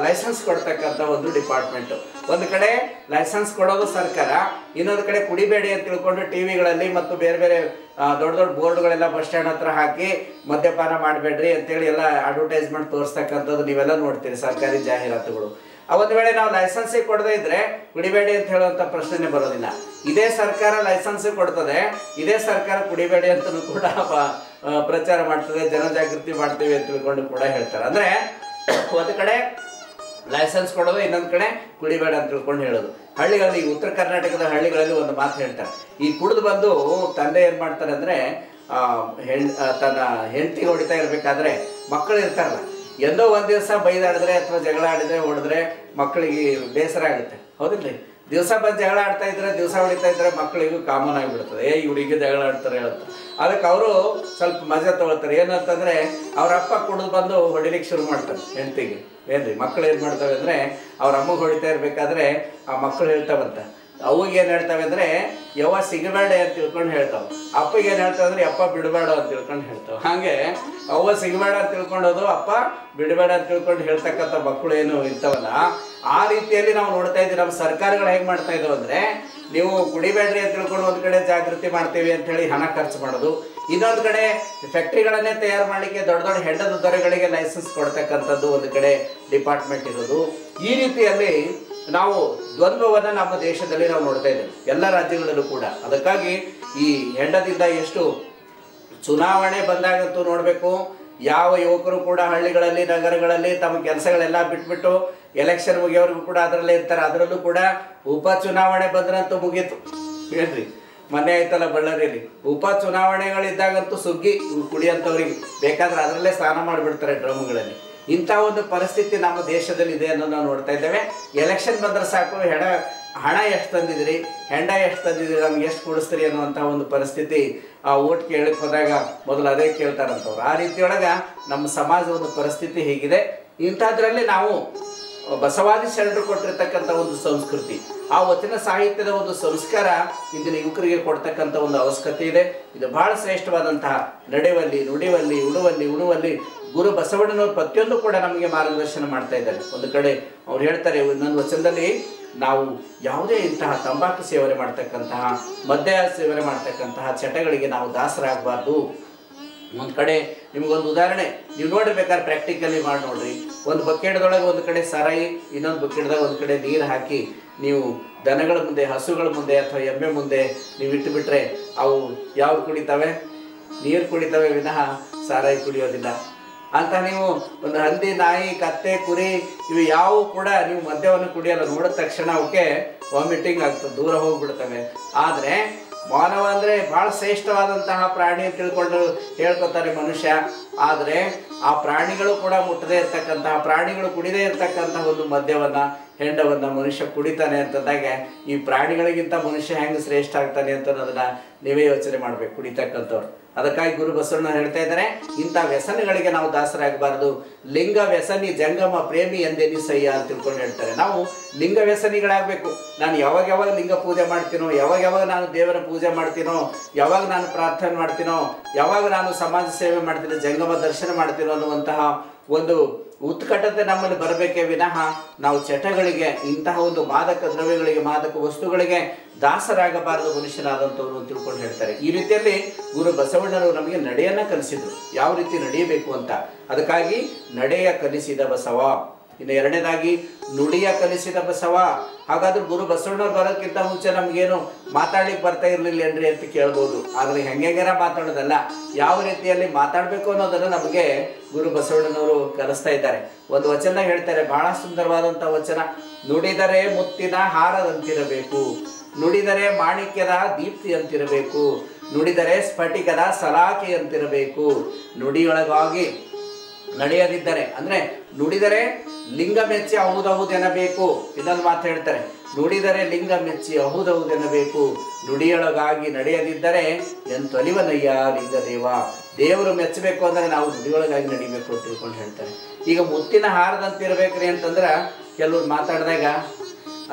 ಲೈಸೆನ್ಸ್ ಕೊಡ್ತಕ್ಕಂಥ ಒಂದು ಡಿಪಾರ್ಟ್ಮೆಂಟು. ಒಂದು ಕಡೆ ಲೈಸೆನ್ಸ್ ಕೊಡೋದು ಸರ್ಕಾರ, ಇನ್ನೊಂದು ಕಡೆ ಕುಡಿಬೇಡಿ ಅಂತ ತಿಳ್ಕೊಂಡು ಟಿವಿಗಳಲ್ಲಿ ಮತ್ತು ಬೇರೆ ಬೇರೆ ದೊಡ್ಡ ಬೋರ್ಡ್ಗಳೆಲ್ಲ ಬಸ್ ಸ್ಟ್ಯಾಂಡ್ ಹತ್ರ ಹಾಕಿ ಮದ್ಯಪಾನ ಮಾಡಬೇಡ್ರಿ ಅಂತೇಳಿ ಎಲ್ಲ ಅಡ್ವರ್ಟೈಸ್ಮೆಂಟ್ ತೋರಿಸ್ತಕ್ಕಂಥದ್ದು ನೀವೆಲ್ಲ ನೋಡ್ತೀರಿ, ಸರ್ಕಾರಿ ಜಾಹೀರಾತುಗಳು. ಒಂದು ವೇಳೆ ನಾವು ಲೈಸೆನ್ಸೇ ಕೊಡದೇ ಇದ್ರೆ ಕುಡಿಬೇಡಿ ಅಂತ ಹೇಳುವಂಥ ಪ್ರಶ್ನೆನೇ ಬರೋದಿಲ್ಲ. ಇದೇ ಸರ್ಕಾರ ಲೈಸೆನ್ಸ್ ಕೊಡ್ತದೆ, ಇದೇ ಸರ್ಕಾರ ಕುಡಿಬೇಡಿ ಅಂತಲೂ ಕೂಡ ಪ್ರಚಾರ ಮಾಡ್ತದೆ, ಜನಜಾಗೃತಿ ಮಾಡ್ತೀವಿ ಅಂತ ತಿಳ್ಕೊಂಡು ಕೂಡ ಹೇಳ್ತಾರೆ. ಅಂದರೆ ಒಂದು ಕಡೆ ಲೈಸೆನ್ಸ್ ಕೊಡೋದು, ಇನ್ನೊಂದು ಕಡೆ ಕುಡಿಬೇಡ ಅಂತ ತಿಳ್ಕೊಂಡು ಹೇಳೋದು. ಹಳ್ಳಿಗಳಲ್ಲಿ, ಉತ್ತರ ಕರ್ನಾಟಕದ ಹಳ್ಳಿಗಳಲ್ಲಿ ಒಂದು ಮಾತು ಹೇಳ್ತಾರೆ, ಈ ಕುಡಿದು ಬಂದು ತಂದೆ ಏನು ಮಾಡ್ತಾರೆ ಅಂದರೆ, ತನ್ನ ಹೆಂಡತಿಗೆ ಹೊಡಿತಾ ಇರಬೇಕಾದ್ರೆ ಮಕ್ಕಳು ಇರ್ತಾರಲ್ಲ, ಎಂದೋ ಒಂದು ದಿವಸ ಬೈದಾಡಿದ್ರೆ ಅಥವಾ ಜಗಳ ಆಡಿದ್ರೆ ಹೊಡೆದ್ರೆ ಮಕ್ಕಳಿಗೆ ಬೇಸರ ಆಗುತ್ತೆ, ಹೌದಿಲ್ಲ? ದಿವಸ ಬಂದು ಜಗಳ ಆಡ್ತಾ ಇದ್ರೆ, ದಿವಸ ಹೊಡಿತಾ ಇದ್ರೆ ಮಕ್ಕಳಿಗೂ ಕಾಮನ್ ಆಗಿಬಿಡ್ತದೆ, ಇವ್ರಿಗೆ ಜಗಳ ಆಡ್ತಾರೆ ಹೇಳ್ತಾರೆ. ಅದಕ್ಕೆ ಅವರು ಸ್ವಲ್ಪ ಮಜಾ ತಗೊಳ್ತಾರೆ. ಏನಂತಂದರೆ, ಅವ್ರ ಅಪ್ಪ ಕುಡಿದು ಬಂದು ಹೊಡಿಲಿಕ್ಕೆ ಶುರು ಮಾಡ್ತಾರೆ ಹೆಂಡತಿಗೆ. ಏನ್ರಿ ಮಕ್ಕಳು ಏನು ಮಾಡ್ತವೆ ಅಂದರೆ, ಅವ್ರ ಅಮ್ಮಗೆ ಹೊಡಿತಾ ಇರಬೇಕಾದ್ರೆ ಆ ಮಕ್ಕಳು ಹೇಳ್ತಾವಂತ, ಅವಾಗ ಏನು ಹೇಳ್ತಾವೆ ಅಂದರೆ, ಯವ್ವ ಸಿಗಬೇಡ ಅಂತ ತಿಳ್ಕೊಂಡು ಹೇಳ್ತಾವೆ. ಅಪ್ಪಗೆ ಏನು ಹೇಳ್ತಾವೆ ಅಂದರೆ, ಅಪ್ಪ ಬಿಡಬೇಡ ಅಂತ ತಿಳ್ಕೊಂಡು ಹೇಳ್ತಾವೆ. ಹಾಗೆ ಅವ್ವ ಸಿಗಬೇಡ ಅಂತ ತಿಳ್ಕೊಂಡೋದು, ಅಪ್ಪ ಬಿಡಬೇಡ ಅಂತ ತಿಳ್ಕೊಂಡು ಹೇಳ್ತಕ್ಕಂಥ ಮಕ್ಕಳು ಏನು ಇರ್ತಾವಲ್ಲ, ಆ ರೀತಿಯಲ್ಲಿ ನಾವು ನೋಡ್ತಾ ಇದ್ದೀವಿ. ನಮ್ಮ ಸರ್ಕಾರಗಳು ಹೇಗೆ ಮಾಡ್ತಾ ಇದ್ದಾವೆ ಅಂದರೆ, ನೀವು ಕುಡಿಬೇಡ್ರಿ ಅಂತ ತಿಳ್ಕೊಂಡು ಒಂದು ಕಡೆ ಜಾಗೃತಿ ಮಾಡ್ತೀವಿ ಅಂಥೇಳಿ ಹಣ ಖರ್ಚು ಮಾಡೋದು, ಇನ್ನೊಂದು ಕಡೆ ಫ್ಯಾಕ್ಟ್ರಿಗಳನ್ನೇ ತಯಾರು ಮಾಡಲಿಕ್ಕೆ ದೊಡ್ಡ ಹೆಂಡದ ದೊರೆಗಳಿಗೆ ಲೈಸೆನ್ಸ್ ಕೊಡ್ತಕ್ಕಂಥದ್ದು ಒಂದು ಕಡೆ ಡಿಪಾರ್ಟ್ಮೆಂಟ್ ಇರೋದು. ಈ ರೀತಿಯಲ್ಲಿ ನಾವು ದ್ವಂದ್ವವನ್ನು ನಮ್ಮ ದೇಶದಲ್ಲಿ ನಾವು ನೋಡ್ತಾ ಇದ್ದೇವೆ, ಎಲ್ಲ ರಾಜ್ಯಗಳಲ್ಲೂ ಕೂಡ. ಅದಕ್ಕಾಗಿ ಈ ಹೆಂಡದಿಂದ ಎಷ್ಟು ಚುನಾವಣೆ ಬಂದಾಗಂತೂ ನೋಡಬೇಕು, ಯಾವ ಯುವಕರು ಕೂಡ ಹಳ್ಳಿಗಳಲ್ಲಿ, ನಗರಗಳಲ್ಲಿ ತಮ್ಮ ಕೆಲಸಗಳೆಲ್ಲ ಬಿಟ್ಬಿಟ್ಟು ಎಲೆಕ್ಷನ್ ಮುಗಿಯೋರ್ಗೂ ಕೂಡ ಅದರಲ್ಲೇ ಇರ್ತಾರೆ. ಅದರಲ್ಲೂ ಕೂಡ ಉಪಚುನಾವಣೆ ಬಂದ್ರಂತೂ ಮುಗೀತು. ಹೇಳ್ರಿ, ಮೊನ್ನೆ ಆಯ್ತಲ್ಲ ಬಳ್ಳಾರಿಯಲ್ಲಿ, ಉಪಚುನಾವಣೆಗಳಿದ್ದಾಗಂತೂ ಸುಗ್ಗಿ ಕುಡಿಯಂಥವ್ರಿಗೆ ಬೇಕಾದ್ರೆ ಅದರಲ್ಲೇ ಸ್ನಾನ ಮಾಡಿಬಿಡ್ತಾರೆ ಡ್ರಮ್ಗಳಲ್ಲಿ. ಇಂಥ ಒಂದು ಪರಿಸ್ಥಿತಿ ನಮ್ಮ ದೇಶದಲ್ಲಿ ಇದೆ ಅನ್ನೋದು ನಾವು ನೋಡ್ತಾ ಇದ್ದೇವೆ. ಎಲೆಕ್ಷನ್ ಬಂದರೆ ಸಾಕು, ಹಣ ಎಷ್ಟು ತಂದಿದ್ರಿ, ಹೆಂಡ ಎಷ್ಟು ತಂದಿದ್ರಿ, ನಮ್ಗೆ ಎಷ್ಟು ಕೊಡಿಸ್ತೀರಿ ಅನ್ನುವಂಥ ಒಂದು ಪರಿಸ್ಥಿತಿ ಓಟ್ ಕೇಳಕ್ಕೆ ಹೋದಾಗ ಮೊದಲು ಅದೇ ಕೇಳ್ತಾರಂತವ್ರು. ಆ ರೀತಿಯೊಳಗೆ ನಮ್ಮ ಸಮಾಜ ಒಂದು ಪರಿಸ್ಥಿತಿ ಹೀಗಿದೆ. ಇಂಥದ್ರಲ್ಲಿ ನಾವು ಬಸವಾದಿ ಶರಣರು ಕೊಟ್ಟಿರ್ತಕ್ಕಂಥ ಒಂದು ಸಂಸ್ಕೃತಿ, ಆ ವಚನ ಸಾಹಿತ್ಯದ ಒಂದು ಸಂಸ್ಕಾರ ಇಂದಿನ ಯುವಕರಿಗೆ ಕೊಡ್ತಕ್ಕಂಥ ಒಂದು ಅವಶ್ಯಕತೆ ಇದೆ. ಇದು ಬಹಳ ಶ್ರೇಷ್ಠವಾದಂತಹ ನಡೆವಲ್ಲಿ, ನುಡಿವಲ್ಲಿ, ಉಣುವಲ್ಲಿ ಗುರು ಬಸವಣ್ಣನವರು ಪ್ರತಿಯೊಂದು ಕೂಡ ನಮಗೆ ಮಾರ್ಗದರ್ಶನ ಮಾಡ್ತಾ ಇದ್ದಾರೆ. ಒಂದು ಕಡೆ ಅವ್ರು ಹೇಳ್ತಾರೆ ಇನ್ನೊಂದು ವಚನದಲ್ಲಿ, ನಾವು ಯಾವುದೇ ಇಂತಹ ತಂಬಾಕು ಸೇವನೆ ಮಾಡ್ತಕ್ಕಂತಹ, ಮದ್ಯ ಸೇವನೆ ಮಾಡ್ತಕ್ಕಂತಹ ಚಟಗಳಿಗೆ ನಾವು ದಾಸರಾಗಬಾರ್ದು. ಒಂದು ಕಡೆ ನಿಮಗೊಂದು ಉದಾಹರಣೆ ನೀವು ನೋಡಿರ್ಬೇಕಾದ್ರೆ ಪ್ರಾಕ್ಟಿಕಲಿ ಮಾಡಿ ನೋಡ್ರಿ. ಒಂದು ಬಕೆಟ್ದೊಳಗೆ ಒಂದು ಕಡೆ ಸಾರಾಯಿ, ಇನ್ನೊಂದು ಬಕೆಟ್ದಾಗ ಒಂದು ಕಡೆ ನೀರು ಹಾಕಿ ನೀವು ದನಗಳ ಮುಂದೆ, ಹಸುಗಳ ಮುಂದೆ ಅಥವಾ ಎಮ್ಮೆ ಮುಂದೆ ನೀವು ಇಟ್ಟುಬಿಟ್ರೆ ಅವು ಯಾವ್ದು ಕುಡಿತವೆ? ನೀರು ಕುಡಿತವೆ ವಿನಃ ಸಾರಾಯಿ ಕುಡಿಯೋದಿಲ್ಲ. ಅಂತ ನೀವು ಒಂದು ಹಂದಿ, ನಾಯಿ, ಕತ್ತೆ, ಕುರಿ ಇವು ಯಾವು ಕೂಡ ನೀವು ಮದ್ಯವನ್ನು ಕುಡಿಯಲ್ಲ. ನೋಡಿದ ತಕ್ಷಣ ಅವಕ್ಕೆ ವಾಮಿಟಿಂಗ್ ಆಗ್ತದೆ, ದೂರ ಹೋಗ್ಬಿಡ್ತವೆ. ಆದರೆ ಮಾನವ ಅಂದರೆ ಭಾಳ ಶ್ರೇಷ್ಠವಾದಂತಹ ಪ್ರಾಣಿ ಅಂತ ತಿಳ್ಕೊಂಡು ಹೇಳ್ಕೊತಾರೆ ಮನುಷ್ಯ. ಆದರೆ ಆ ಪ್ರಾಣಿಗಳು ಕೂಡ ಮುಟ್ಟದೇ ಇರ್ತಕ್ಕಂತಹ, ಪ್ರಾಣಿಗಳು ಕುಡಿದೇ ಇರ್ತಕ್ಕಂತಹ ಒಂದು ಮದ್ಯವನ್ನು, ಹೆಂಡವನ್ನು ಮನುಷ್ಯ ಕುಡಿತಾನೆ ಅಂತಂದಾಗ ಈ ಪ್ರಾಣಿಗಳಿಗಿಂತ ಮನುಷ್ಯ ಹೆಂಗೆ ಶ್ರೇಷ್ಠ ಆಗ್ತಾನೆ ಅಂತ ಅನ್ನೋದನ್ನ ನೀವೇ ಯೋಚನೆ ಮಾಡಬೇಕು, ಕುಡಿತಕ್ಕಂಥವ್ರು. ಅದಕ್ಕಾಗಿ ಗುರು ಬಸವಣ್ಣ ಹೇಳ್ತಾ ಇದ್ದಾರೆ, ಇಂಥ ವ್ಯಸನಗಳಿಗೆ ನಾವು ದಾಸರಾಗಬಾರ್ದು. ಲಿಂಗ ವ್ಯಸನಿ ಜಂಗಮ ಪ್ರೇಮಿ ಎಂದೆನಿಸಯ್ಯ ಅಂತ ತಿಳ್ಕೊಂಡು ಹೇಳ್ತಾರೆ. ನಾವು ಲಿಂಗ ವ್ಯಸನಿಗಳಾಗಬೇಕು. ನಾನು ಯಾವಾಗ ಲಿಂಗ ಪೂಜೆ ಮಾಡ್ತೀನೋ, ಯಾವಾಗ ನಾನು ದೇವರ ಪೂಜೆ ಮಾಡ್ತೀನೋ, ಯಾವಾಗ ನಾನು ಪ್ರಾರ್ಥನೆ ಮಾಡ್ತೀನೋ, ಯಾವಾಗ ನಾನು ಸಮಾಜ ಸೇವೆ ಮಾಡ್ತೀನೋ, ಜಂಗಮ ದರ್ಶನ ಮಾಡ್ತೀನೋ ಅನ್ನುವಂತಹ ಒಂದು ಉತ್ಕಟತೆ ನಮ್ಮಲ್ಲಿ ಬರಬೇಕೇ ವಿನಃ ನಾವು ಚಟಗಳಿಗೆ, ಇಂತಹ ಒಂದು ಮಾದಕ ದ್ರವ್ಯಗಳಿಗೆ, ಮಾದಕ ವಸ್ತುಗಳಿಗೆ ದಾಸರಾಗಬಾರದು ಮನುಷ್ಯನಾದಂಥವ್ರು ಅಂತ ತಿಳ್ಕೊಂಡು ಹೇಳ್ತಾರೆ. ಈ ರೀತಿಯಲ್ಲಿ ಗುರು ಬಸವಣ್ಣರು ನಮಗೆ ನಡೆಯನ್ನ ಕಲಿಸಿದ್ರು, ಯಾವ ರೀತಿ ನಡೆಯಬೇಕು ಅಂತ. ಅದಕ್ಕಾಗಿ ನಡೆಯ ಕಲಿಸಿದ ಬಸವ. ಇನ್ನು ಎರಡನೇದಾಗಿ ನುಡಿಯ ಕಲಿಸಿದ ಬಸವ. ಹಾಗಾದ್ರೆ ಗುರು ಬಸವಣ್ಣವ್ರು ಬರೋಕ್ಕಿಂತ ಮುಂಚೆ ನಮಗೇನು ಮಾತಾಡ್ಲಿಕ್ಕೆ ಬರ್ತಾ ಇರಲಿಲ್ಲೇನ್ರಿ ಅಂತ ಕೇಳ್ಬೋದು. ಆದರೆ ಹೆಂಗೆಂಗಾರ ಮಾತಾಡೋದಲ್ಲ, ಯಾವ ರೀತಿಯಲ್ಲಿ ಮಾತಾಡಬೇಕು ಅನ್ನೋದನ್ನು ನಮಗೆ ಗುರು ಬಸವಣ್ಣನವರು ಕಲಿಸ್ತಾ ಇದ್ದಾರೆ. ಒಂದು ವಚನ ಹೇಳ್ತಾರೆ, ಬಹಳ ಸುಂದರವಾದಂಥ ವಚನ. ನುಡಿದರೆ ಮುತ್ತಿನ ಹಾರದಂತಿರಬೇಕು, ನುಡಿದರೆ ಮಾಣಿಕ್ಯದ ದೀಪ್ತಿ ಅಂತಿರಬೇಕು, ನುಡಿದರೆ ಸ್ಫಟಿಕದ ಸಲಾಖೆ ಅಂತಿರಬೇಕು, ನುಡಿಯೊಳಗಾಗಿ ನಡೆಯದಿದ್ದರೆ ಅಂದರೆ ನುಡಿದರೆ ಲಿಂಗ ಮೆಚ್ಚಿ ಅಹುದೆನಬೇಕು. ಇದೊಂದು ಮಾತು ಹೇಳ್ತಾರೆ, ನುಡಿದರೆ ಲಿಂಗ ಮೆಚ್ಚಿ ಅಹುದೆನಬೇಕು, ನುಡಿಯೊಳಗಾಗಿ ನಡೆಯದಿದ್ದರೆ ಎಂತೊಲಿವನಯ್ಯ ಲಿಂಗದೇವ. ದೇವರು ಮೆಚ್ಚಬೇಕು ಅಂದರೆ ನಾವು ನುಡಿಯೊಳಗಾಗಿ ನಡಿಬೇಕು ಅಂತ ತಿಳ್ಕೊಂಡು ಹೇಳ್ತಾರೆ. ಈಗ ಮುತ್ತಿನ ಹಾರದಂತಿರ್ಬೇಕ್ರಿ ಅಂತಂದ್ರೆ ಕೆಲವ್ರು ಮಾತಾಡಿದಾಗ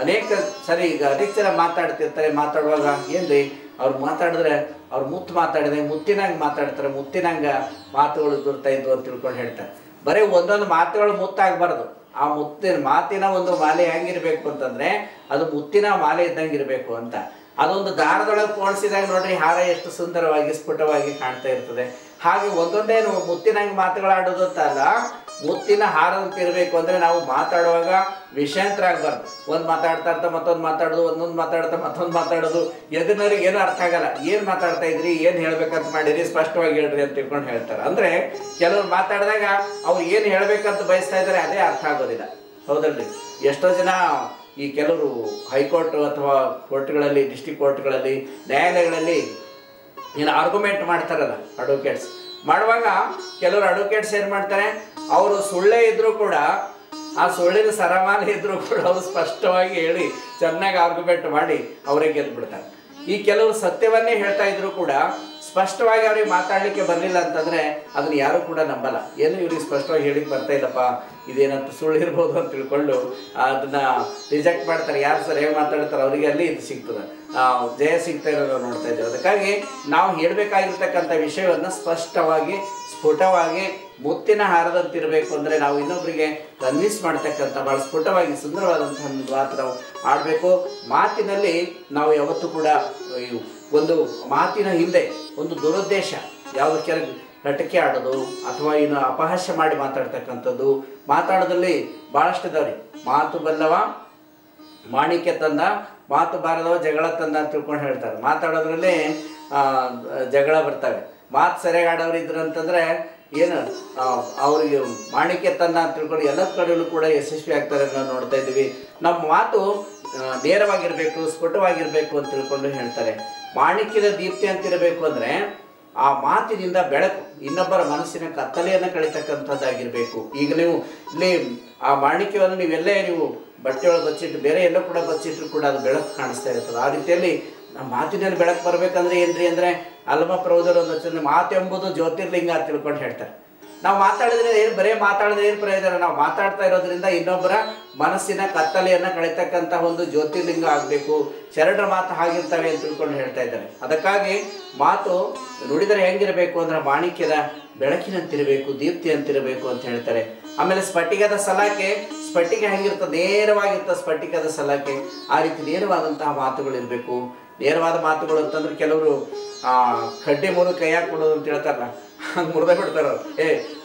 ಅನೇಕ ಸರಿ, ಈಗ ಅನೇಕ ಜನ ಮಾತಾಡ್ತಿರ್ತಾರೆ. ಮಾತಾಡುವಾಗ ಏನ್ರಿ ಅವ್ರು ಮಾತಾಡಿದ್ರೆ ಅವ್ರು ಮಾತಾಡಿದೆ ಮುತ್ತಿನಂಗೆ ಮಾತಾಡ್ತಾರೆ, ಮುತ್ತಿನಂಗೆ ಮಾತುಗಳು ದೊರ್ತಾ ಇದ್ವು ಅಂತ ತಿಳ್ಕೊಂಡು ಹೇಳ್ತಾರೆ. ಬರೀ ಒಂದೊಂದು ಮಾತುಗಳು ಮುತ್ತಾಗಬಾರ್ದು. ಆ ಮಾತಿನ ಒಂದು ಮಾಲೆ ಹೆಂಗಿರ್ಬೇಕು ಅಂತಂದ್ರೆ ಅದು ಮುತ್ತಿನ ಮಾಲೆ ಇದ್ದಂಗೆ ಇರಬೇಕು ಅಂತ. ಅದೊಂದು ದಾರದೊಳಗೆ ಪೋಣಿಸಿದಾಗ ನೋಡ್ರಿ ಹಾರ ಎಷ್ಟು ಸುಂದರವಾಗಿ ಸ್ಫುಟವಾಗಿ ಕಾಣ್ತಾ ಇರ್ತದೆ. ಹಾಗೆ ಒಂದೊಂದೇನು ಮುತ್ತಿನಂಗೆ ಮಾತುಗಳಾಡೋದು ಅಂತ ಅಲ್ಲ, ಮುತ್ತಿನ ಹಾರದಂತಿರಬೇಕು ಅಂದರೆ ನಾವು ಮಾತಾಡುವಾಗ ವಿಷಯಾಂತರ ಆಗಬಾರ್ದು. ಒಂದು ಮಾತಾಡ್ತಾ ಮತ್ತೊಂದು ಮಾತಾಡೋದು, ಒಂದೊಂದು ಮಾತಾಡ್ತಾ ಮತ್ತೊಂದು ಮಾತಾಡೋದು, ಎದುರಿನವ್ರಿಗೆ ಏನೂ ಅರ್ಥ ಆಗಲ್ಲ. ಏನು ಮಾತಾಡ್ತಾ ಇದ್ರಿ, ಏನು ಹೇಳ್ಬೇಕಂತ ಮಾಡಿರಿ, ಸ್ಪಷ್ಟವಾಗಿ ಹೇಳ್ರಿ ಅಂತ ತಿಳ್ಕೊಂಡು ಹೇಳ್ತಾರೆ. ಅಂದರೆ ಕೆಲವ್ರು ಮಾತಾಡಿದಾಗ ಅವ್ರು ಏನು ಹೇಳ್ಬೇಕಂತ ಬಯಸ್ತಾ ಇದ್ದಾರೆ ಅದೇ ಅರ್ಥ ಆಗೋದಿಲ್ಲ. ಹೌದಲ್ರಿ? ಎಷ್ಟೋ ಜನ ಈ ಕೆಲವರು ಹೈಕೋರ್ಟ್ ಅಥವಾ ಕೋರ್ಟ್ಗಳಲ್ಲಿ, ಡಿಸ್ಟ್ರಿಕ್ಟ್ ಕೋರ್ಟ್ಗಳಲ್ಲಿ, ನ್ಯಾಯಾಲಯಗಳಲ್ಲಿ ಏನು ಆರ್ಗ್ಯುಮೆಂಟ್ ಮಾಡ್ತಾರಲ್ಲ ಅಡ್ವೊಕೇಟ್ಸ್, ಮಾಡುವಾಗ ಕೆಲವರು ಅಡ್ವೊಕೇಟ್ಸ್ ಏನು ಮಾಡ್ತಾರೆ, ಅವರು ಸುಳ್ಳೇ ಇದ್ರೂ ಕೂಡ, ಆ ಸುಳ್ಳಿನ ಸರಮಾಲೆ ಇದ್ರೂ ಕೂಡ ಅವರು ಸ್ಪಷ್ಟವಾಗಿ ಹೇಳಿ ಚೆನ್ನಾಗಿ ಆರ್ಗ್ಯುಮೆಂಟ್ ಮಾಡಿ ಅವರೇ ಗೆದ್ದು ಬಿಡ್ತಾರೆ. ಈ ಕೆಲವರು ಸತ್ಯವನ್ನೇ ಹೇಳ್ತಾ ಇದ್ರು ಕೂಡ ಸ್ಪಷ್ಟವಾಗಿ ಅವ್ರಿಗೆ ಮಾತಾಡಲಿಕ್ಕೆ ಬರಲಿಲ್ಲ ಅಂತಂದರೆ ಅದನ್ನು ಯಾರೂ ಕೂಡ ನಂಬಲ್ಲ. ಏನು ಇವ್ರಿಗೆ ಸ್ಪಷ್ಟವಾಗಿ ಹೇಳಿಕ್ಕೆ ಬರ್ತಾ ಇಲ್ಲಪ್ಪ, ಇದೇನಂತ ಸುಳ್ಳು ಇರ್ಬೋದು ಅಂತ ತಿಳ್ಕೊಂಡು ಅದನ್ನು ರಿಜೆಕ್ಟ್ ಮಾಡ್ತಾರೆ. ಯಾರು ಸರ್ ಹೇಗೆ ಮಾತಾಡ್ತಾರೆ ಅವರಿಗೆ ಅಲ್ಲಿ ಇದು ಸಿಗ್ತದೆ, ಜಯ ಸಿಗ್ತಾ ಇರೋದು ನೋಡ್ತಾ ಇದ್ದೇವೆ. ಅದಕ್ಕಾಗಿ ನಾವು ಹೇಳಬೇಕಾಗಿರ್ತಕ್ಕಂಥ ವಿಷಯವನ್ನು ಸ್ಪಷ್ಟವಾಗಿ ಸ್ಫುಟವಾಗಿ ಮುತ್ತಿನ ಹಾರದಂತಿರಬೇಕು ಅಂದರೆ ನಾವು ಇನ್ನೊಬ್ಬರಿಗೆ ಕನ್ವಿನ್ಸ್ ಮಾಡ್ತಕ್ಕಂಥ ಭಾಳ ಸ್ಫುಟವಾಗಿ ಸುಂದರವಾದಂತಹ ಒಂದು ಮಾತು ನಾವು ಆಡಬೇಕು. ಮಾತಿನಲ್ಲಿ ನಾವು ಯಾವತ್ತೂ ಕೂಡ ಒಂದು ಮಾತಿನ ಹಿಂದೆ ಒಂದು ದುರುದ್ದೇಶ, ಯಾವುದೋ ಕೆಲವು ಕಟಕೆ ಆಡೋದು ಅಥವಾ ಇನ್ನು ಅಪಹಾಸ್ಯ ಮಾಡಿ ಮಾತಾಡ್ತಕ್ಕಂಥದ್ದು, ಮಾತಾಡೋದ್ರಲ್ಲಿ ಭಾಳಷ್ಟು ಇದಾವ್ರಿ. ಮಾತು ಬಲ್ಲವ ಮಾಣಿಕ್ಯ ತಂದ, ಮಾತು ಬಾರದವ ಜಗಳ ತಂದ ಅಂತ ತಿಳ್ಕೊಂಡು ಹೇಳ್ತಾರೆ. ಮಾತಾಡೋದ್ರಲ್ಲಿ ಜಗಳ ಬರ್ತವೆ. ಮಾತು ಸರಿಯಾಗಿ ಆಡೋರು ಇದ್ರು ಅಂತಂದರೆ ಏನು ಅವ್ರಿಗೆ ಮಾಣಿಕ್ಯ ತಂದ ಅಂತ ತಿಳ್ಕೊಂಡು ಎಲ್ಲ ಕಡೆಯಲ್ಲೂ ಕೂಡ ಯಶಸ್ವಿ ಆಗ್ತಾರೆ ನಾವು ನೋಡ್ತಾ ಇದ್ದೀವಿ. ನಮ್ಮ ಮಾತು ನೇರವಾಗಿರಬೇಕು, ಸ್ಫುಟವಾಗಿರಬೇಕು ಅಂತ ತಿಳ್ಕೊಂಡು ಹೇಳ್ತಾರೆ. ಮಾಣಿಕ್ಯದ ದೀಪ್ತಿ ಅಂತಿರಬೇಕು ಅಂದರೆ ಆ ಮಾತಿನಿಂದ ಬೆಳಕು, ಇನ್ನೊಬ್ಬರ ಮನಸ್ಸಿನ ಕತ್ತಲೆಯನ್ನು ಕಳೀತಕ್ಕಂಥದ್ದಾಗಿರಬೇಕು. ಈಗ ನೀವು ಇಲ್ಲಿ ಆ ಮಾಣಿಕ್ಯವನ್ನು ನೀವೆಲ್ಲೇ ನೀವು ಬಟ್ಟೆಯೊಳಗೆ ಬಚ್ಚಿಟ್ಟು ಬೇರೆ ಎಲ್ಲೋ ಕೂಡ ಬಚ್ಚಿಟ್ಟರು ಕೂಡ ಅದು ಬೆಳಕು ಕಾಣಿಸ್ತಾ ಇರ್ತದೆ. ಆ ರೀತಿಯಲ್ಲಿ ನಮ್ಮ ಮಾತಿನಲ್ಲಿ ಬೆಳಕು ಬರಬೇಕಂದ್ರೆ ಏನ್ರಿ ಅಂದರೆ ಅಲ್ಮ ಪ್ರೌಢರು ಒಂದು ವಚನ, ಮಾತೆಂಬುದು ಜ್ಯೋತಿರ್ಲಿಂಗ ಅಂತ ತಿಳ್ಕೊಂಡು ಹೇಳ್ತಾರೆ. ನಾವು ಮಾತಾಡಿದ್ರೆ ಏನು, ಬರೀ ಮಾತಾಡಿದ್ರೆ ಏನು ಪ್ರಯೋಜನ? ನಾವು ಮಾತಾಡ್ತಾ ಇರೋದ್ರಿಂದ ಇನ್ನೊಬ್ಬರ ಮನಸ್ಸಿನ ಕತ್ತಲೆಯನ್ನು ಕಳೀತಕ್ಕಂಥ ಒಂದು ಜ್ಯೋತಿರ್ಲಿಂಗ ಆಗಬೇಕು. ಶರಣರ ಮಾತು ಹಾಗಿರ್ತವೆ ಅಂತ ತಿಳ್ಕೊಂಡು ಹೇಳ್ತಾ ಇದ್ದಾರೆ. ಅದಕ್ಕಾಗಿ ಮಾತು ನುಡಿದರೆ ಹೆಂಗಿರಬೇಕು ಅಂದ್ರೆ ಮಾಣಿಕ್ಯದ ಬೆಳಕಿನಂತಿರಬೇಕು, ದೀಪ್ತಿ ಅಂತಿರಬೇಕು ಅಂತ ಹೇಳ್ತಾರೆ. ಆಮೇಲೆ ಸ್ಫಟಿಕದ ಸಲಾಕೆ, ಸ್ಫಟಿಕ ಹೆಂಗಿರ್ತದೆ, ನೇರವಾಗಿರ್ತದೆ ಸ್ಫಟಿಕದ ಸಲಾಕೆ. ಆ ರೀತಿ ನೇರವಾದಂತಹ ಮಾತುಗಳಿರಬೇಕು. ನೇರವಾದ ಮಾತುಗಳು ಅಂತಂದ್ರೆ ಕೆಲವರು ಕಡ್ಡಿ ಮುರಿದು ಕೈಯಾಗ ಕೊಡೋದು ಅಂತ ಹೇಳ್ತಾರಲ್ಲ, ಹಂಗೆ ಮುರಿದ ಬಿಡ್ತಾರ.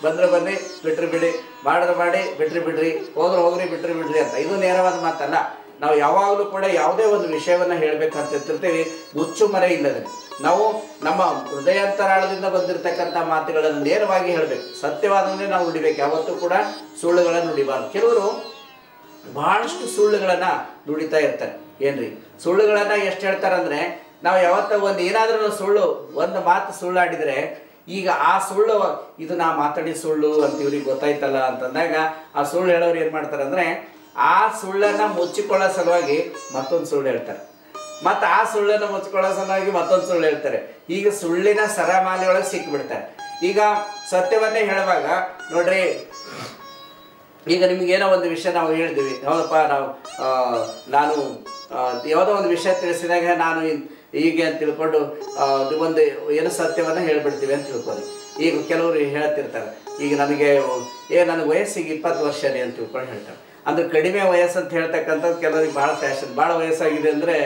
ಬಂದ್ರೆ ಬನ್ನಿ, ಬಿಟ್ರಿ ಬಿಡಿ, ಮಾಡಿದ್ರೆ ಮಾಡಿ, ಬಿಟ್ರಿ ಬಿಡ್ರಿ, ಹೋದ್ರೆ ಹೋಗ್ರಿ, ಬಿಟ್ರಿ ಬಿಡ್ರಿ ಅಂತ. ಇದು ನೇರವಾದ ಮಾತಲ್ಲ. ನಾವು ಯಾವಾಗಲೂ ಕೂಡ ಯಾವುದೇ ಒಂದು ವಿಷಯವನ್ನು ಹೇಳಬೇಕಂತಿರ್ತೀವಿ ಮುಚ್ಚುಮರೆ ಇಲ್ಲದೆ ನಾವು ನಮ್ಮ ಹೃದಯಾಂತರಾಳದಿಂದ ಬಂದಿರತಕ್ಕಂಥ ಮಾತುಗಳನ್ನು ನೇರವಾಗಿ ಹೇಳಬೇಕು, ಸತ್ಯವಾದನ್ನೇ ನಾವು ನುಡಿಬೇಕು, ಯಾವತ್ತೂ ಕೂಡ ಸುಳ್ಳುಗಳನ್ನು ನುಡಿಬಾರ್ದು. ಕೆಲವರು ಬಹಳಷ್ಟು ಸುಳ್ಳುಗಳನ್ನು ನುಡಿತಾ ಇರ್ತಾರೆ. ಏನ್ರಿ ಸುಳ್ಳುಗಳನ್ನು ಎಷ್ಟು ಹೇಳ್ತಾರಂದ್ರೆ, ನಾವು ಯಾವತ್ತ ಒಂದು ಏನಾದ್ರೂ ಸುಳ್ಳು ಒಂದು ಮಾತು ಸುಳ್ಳಾಡಿದರೆ ಈಗ ಆ ಸುಳ್ಳು ಇದು ನಾ ಮಾತಾಡಿ ಸುಳ್ಳು ಅಂತ ಇವ್ರಿಗೆ ಗೊತ್ತಾಯ್ತಲ್ಲ ಅಂತಂದಾಗ ಆ ಸುಳ್ಳು ಹೇಳೋರು ಏನು ಮಾಡ್ತಾರೆ ಅಂದರೆ ಆ ಸುಳ್ಳನ್ನು ಮುಚ್ಚಿಕೊಳ್ಳೋ ಸಲುವಾಗಿ ಮತ್ತೊಂದು ಸುಳ್ಳು ಹೇಳ್ತಾರೆ, ಮತ್ತು ಆ ಸುಳ್ಳನ್ನು ಮುಚ್ಚಿಕೊಳ್ಳೋ ಸಲುವಾಗಿ ಮತ್ತೊಂದು ಸುಳ್ಳು ಹೇಳ್ತಾರೆ. ಈಗ ಸುಳ್ಳಿನ ಸರಮಾಲೆಯೊಳಗೆ ಸಿಕ್ಕಿಬಿಡ್ತಾರೆ. ಈಗ ಸತ್ಯವನ್ನೇ ಹೇಳುವಾಗ ನೋಡ್ರಿ, ಈಗ ನಿಮಗೇನೋ ಒಂದು ವಿಷಯ ನಾವು ಹೇಳಿದ್ವಿ, ಹೌದಪ್ಪ ನಾನು ಯಾವುದೋ ಒಂದು ವಿಷಯ ತಿಳಿಸಿದಾಗ ನಾನು ಹೀಗೆ ಅಂತ ತಿಳ್ಕೊಂಡು ಒಂದು ಏನು ಸತ್ಯವನ್ನು ಹೇಳ್ಬಿಡ್ತೀವಿ ಅಂತ ತಿಳ್ಕೊಳ್ಳಿ. ಈಗ ಕೆಲವರು ಹೇಳ್ತಿರ್ತಾರೆ, ಈಗ ನನಗೆ ನನಗೆ ವಯಸ್ಸಿಗೆ 20 ವರ್ಷ ರೀ ಅಂತ ತಿಳ್ಕೊಂಡು ಹೇಳ್ತಾರೆ. ಅಂದ್ರೆ ಕಡಿಮೆ ವಯಸ್ಸು ಅಂತ ಹೇಳ್ತಕ್ಕಂಥದ್ದು ಕೆಲವರಿಗೆ ಭಾಳ ಫ್ಯಾಷನ್, ಭಾಳ ವಯಸ್ಸಾಗಿದೆ ಅಂದರೆ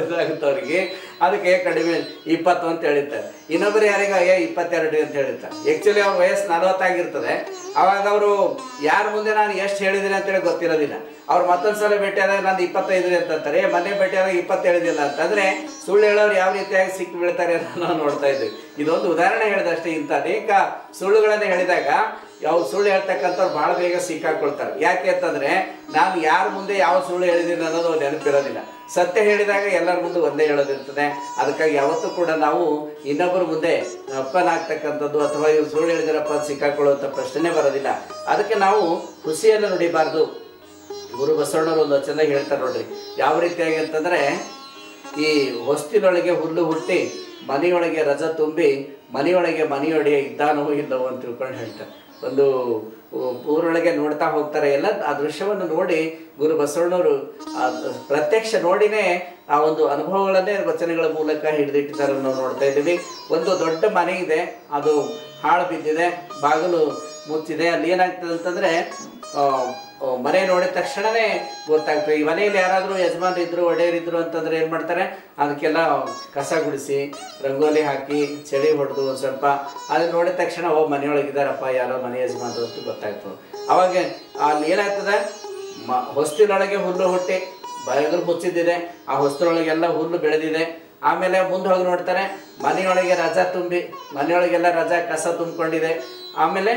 ಇದಾಗುತ್ತೆ ಅವ್ರಿಗೆ, ಅದಕ್ಕೆ ಕಡಿಮೆ 20 ಅಂತ ಹೇಳಿರ್ತಾರೆ. ಇನ್ನೊಬ್ಬರು ಯಾರಿಗ 22 ಅಂತ ಹೇಳಿರ್ತಾರೆ. ಆ್ಯಕ್ಚುಲಿ ಅವ್ರ ವಯಸ್ಸು 40 ಆಗಿರ್ತದೆ. ಅವಾಗ ಅವರು ಯಾರ ಮುಂದೆ ನಾನು ಎಷ್ಟು ಹೇಳಿದ್ದೀನಿ ಅಂತೇಳಿ ಗೊತ್ತಿರೋದಿಲ್ಲ. ಅವ್ರು ಮತ್ತೊಂದು ಸಲ ಭೇಟಿಯಾದಾಗ ನಾನು 25 ಅಂತಾರೆ, ಮನೆ ಭೇಟಿಯಾದಾಗ 27 ಅಂತಂದರೆ ಸುಳ್ಳು ಹೇಳೋರು ಯಾವ ರೀತಿಯಾಗಿ ಸಿಕ್ಕಿ ಬೀಳ್ತಾರೆ ಅಂತ ನಾವು ನೋಡ್ತಾ ಇದ್ದೀವಿ. ಇದೊಂದು ಉದಾಹರಣೆ ಹೇಳಿದಷ್ಟೇ. ಇಂಥ ಅನೇಕ ಸುಳ್ಳುಗಳನ್ನು ಹೇಳಿದಾಗ ಯಾವ ಸುಳ್ಳು ಹೇಳ್ತಕ್ಕಂಥವ್ರು ಭಾಳ ಬೇಗ ಸಿಕ್ಕಾಕೊಳ್ತಾರೆ. ಯಾಕೆ ಅಂತಂದರೆ ನಾನು ಯಾರ ಮುಂದೆ ಯಾವ ಸುಳ್ಳು ಹೇಳಿದ್ದೀನಿ ಅನ್ನೋದು ನೆನಪಿರೋದಿಲ್ಲ. ಸತ್ಯ ಹೇಳಿದಾಗ ಎಲ್ಲರ ಮುಂದೆ ಒಂದೇ ಹೇಳೋದಿರ್ತದೆ. ಅದಕ್ಕಾಗಿ ಯಾವತ್ತೂ ಕೂಡ ನಾವು ಇನ್ನೊಬ್ಬರ ಮುಂದೆ ಅಪ್ಪನಾಗ್ತಕ್ಕಂಥದ್ದು ಅಥವಾ ಇವ್ರು ಸುಳ್ಳು ಹೇಳಿದಾರಪ್ಪ ಸಿಕ್ಕಾಕೊಳ್ಳುವಂಥ ಪ್ರಶ್ನೆ ಬರೋದಿಲ್ಲ. ಅದಕ್ಕೆ ನಾವು ಖುಷಿಯನ್ನು ನುಡಿಬಾರ್ದು. ಗುರು ಬಸವಣ್ಣವರು ಒಂದು ಚೆನ್ನಾಗಿ ಹೇಳ್ತಾರೆ ನೋಡ್ರಿ, ಯಾವ ರೀತಿಯಾಗಿ ಅಂತಂದರೆ, ಈ ಹೊಸ್ತಿನೊಳಗೆ ಹುಲ್ಲು ಹುಟ್ಟಿ ಮನೆಯೊಳಗೆ ರಜ ತುಂಬಿ ಮನೆಯೊಳಗೆ ಮನೆಯೊಡೆಯ ಇದ್ದಾನೋ ಇಲ್ಲವೋ ಅಂತ ತಿಳ್ಕೊಂಡು ಹೇಳ್ತಾರೆ. ಒಂದು ಊರೊಳಗೆ ನೋಡ್ತಾ ಹೋಗ್ತಾರೆ, ಎಲ್ಲ ಆ ದೃಶ್ಯವನ್ನು ನೋಡಿ ಗುರು ಬಸವಣ್ಣವರು ಪ್ರತ್ಯಕ್ಷ ನೋಡಿನೇ ಆ ಒಂದು ಅನುಭವಗಳನ್ನೇ ವಚನಗಳ ಮೂಲಕ ಹಿಡಿದಿಟ್ಟಿದ್ದಾರೆ ನಾವು ನೋಡ್ತಾ ಇದ್ದೀವಿ. ಒಂದು ದೊಡ್ಡ ಮನೆ ಇದೆ, ಅದು ಹಾಳು ಬಿದ್ದಿದೆ, ಬಾಗಿಲು ಮುಚ್ಚಿದೆ. ಅಲ್ಲಿ ಏನಾಗ್ತದೆ ಅಂತಂದರೆ ಮನೆ ನೋಡಿದ ತಕ್ಷಣವೇ ಗೊತ್ತಾಗ್ತದೆ. ಈ ಮನೆಯಲ್ಲಿ ಯಾರಾದರೂ ಯಜಮಾನರಿದ್ರು ಒಡೆಯರಿದ್ರು ಅಂತಂದರೆ ಏನು ಮಾಡ್ತಾರೆ, ಅದಕ್ಕೆಲ್ಲ ಕಸ ಗುಡಿಸಿ ರಂಗೋಲಿ ಹಾಕಿ ಚಳಿ ಹೊಡೆದು ಒಂದು ಸ್ವಲ್ಪ ಅದನ್ನು ನೋಡಿದ ತಕ್ಷಣ ಮನೆಯೊಳಗಿದ್ದಾರಪ್ಪ ಯಾರೋ ಮನೆ ಯಜಮಾನರು ಅಂತ ಗೊತ್ತಾಗ್ತದೆ. ಅವಾಗ ಅಲ್ಲಿ ಏನಾಗ್ತದೆ, ಹೊಸ್ತಿನೊಳಗೆ ಹುಲ್ಲು ಹುಟ್ಟಿ ಬಾಗಿಲು ಮುಚ್ಚಿದ್ದಿದೆ, ಆ ಹೊಸ್ತಿನೊಳಗೆಲ್ಲ ಹುಲ್ಲು ಬೆಳೆದಿದೆ. ಆಮೇಲೆ ಮುಂದೆ ಹೋಗಿ ನೋಡ್ತಾರೆ, ಮನೆಯೊಳಗೆ ರಜಾ ತುಂಬಿ ಮನೆಯೊಳಗೆಲ್ಲ ರಜಾ ಕಸ ತುಂಬಿಕೊಂಡಿದೆ. ಆಮೇಲೆ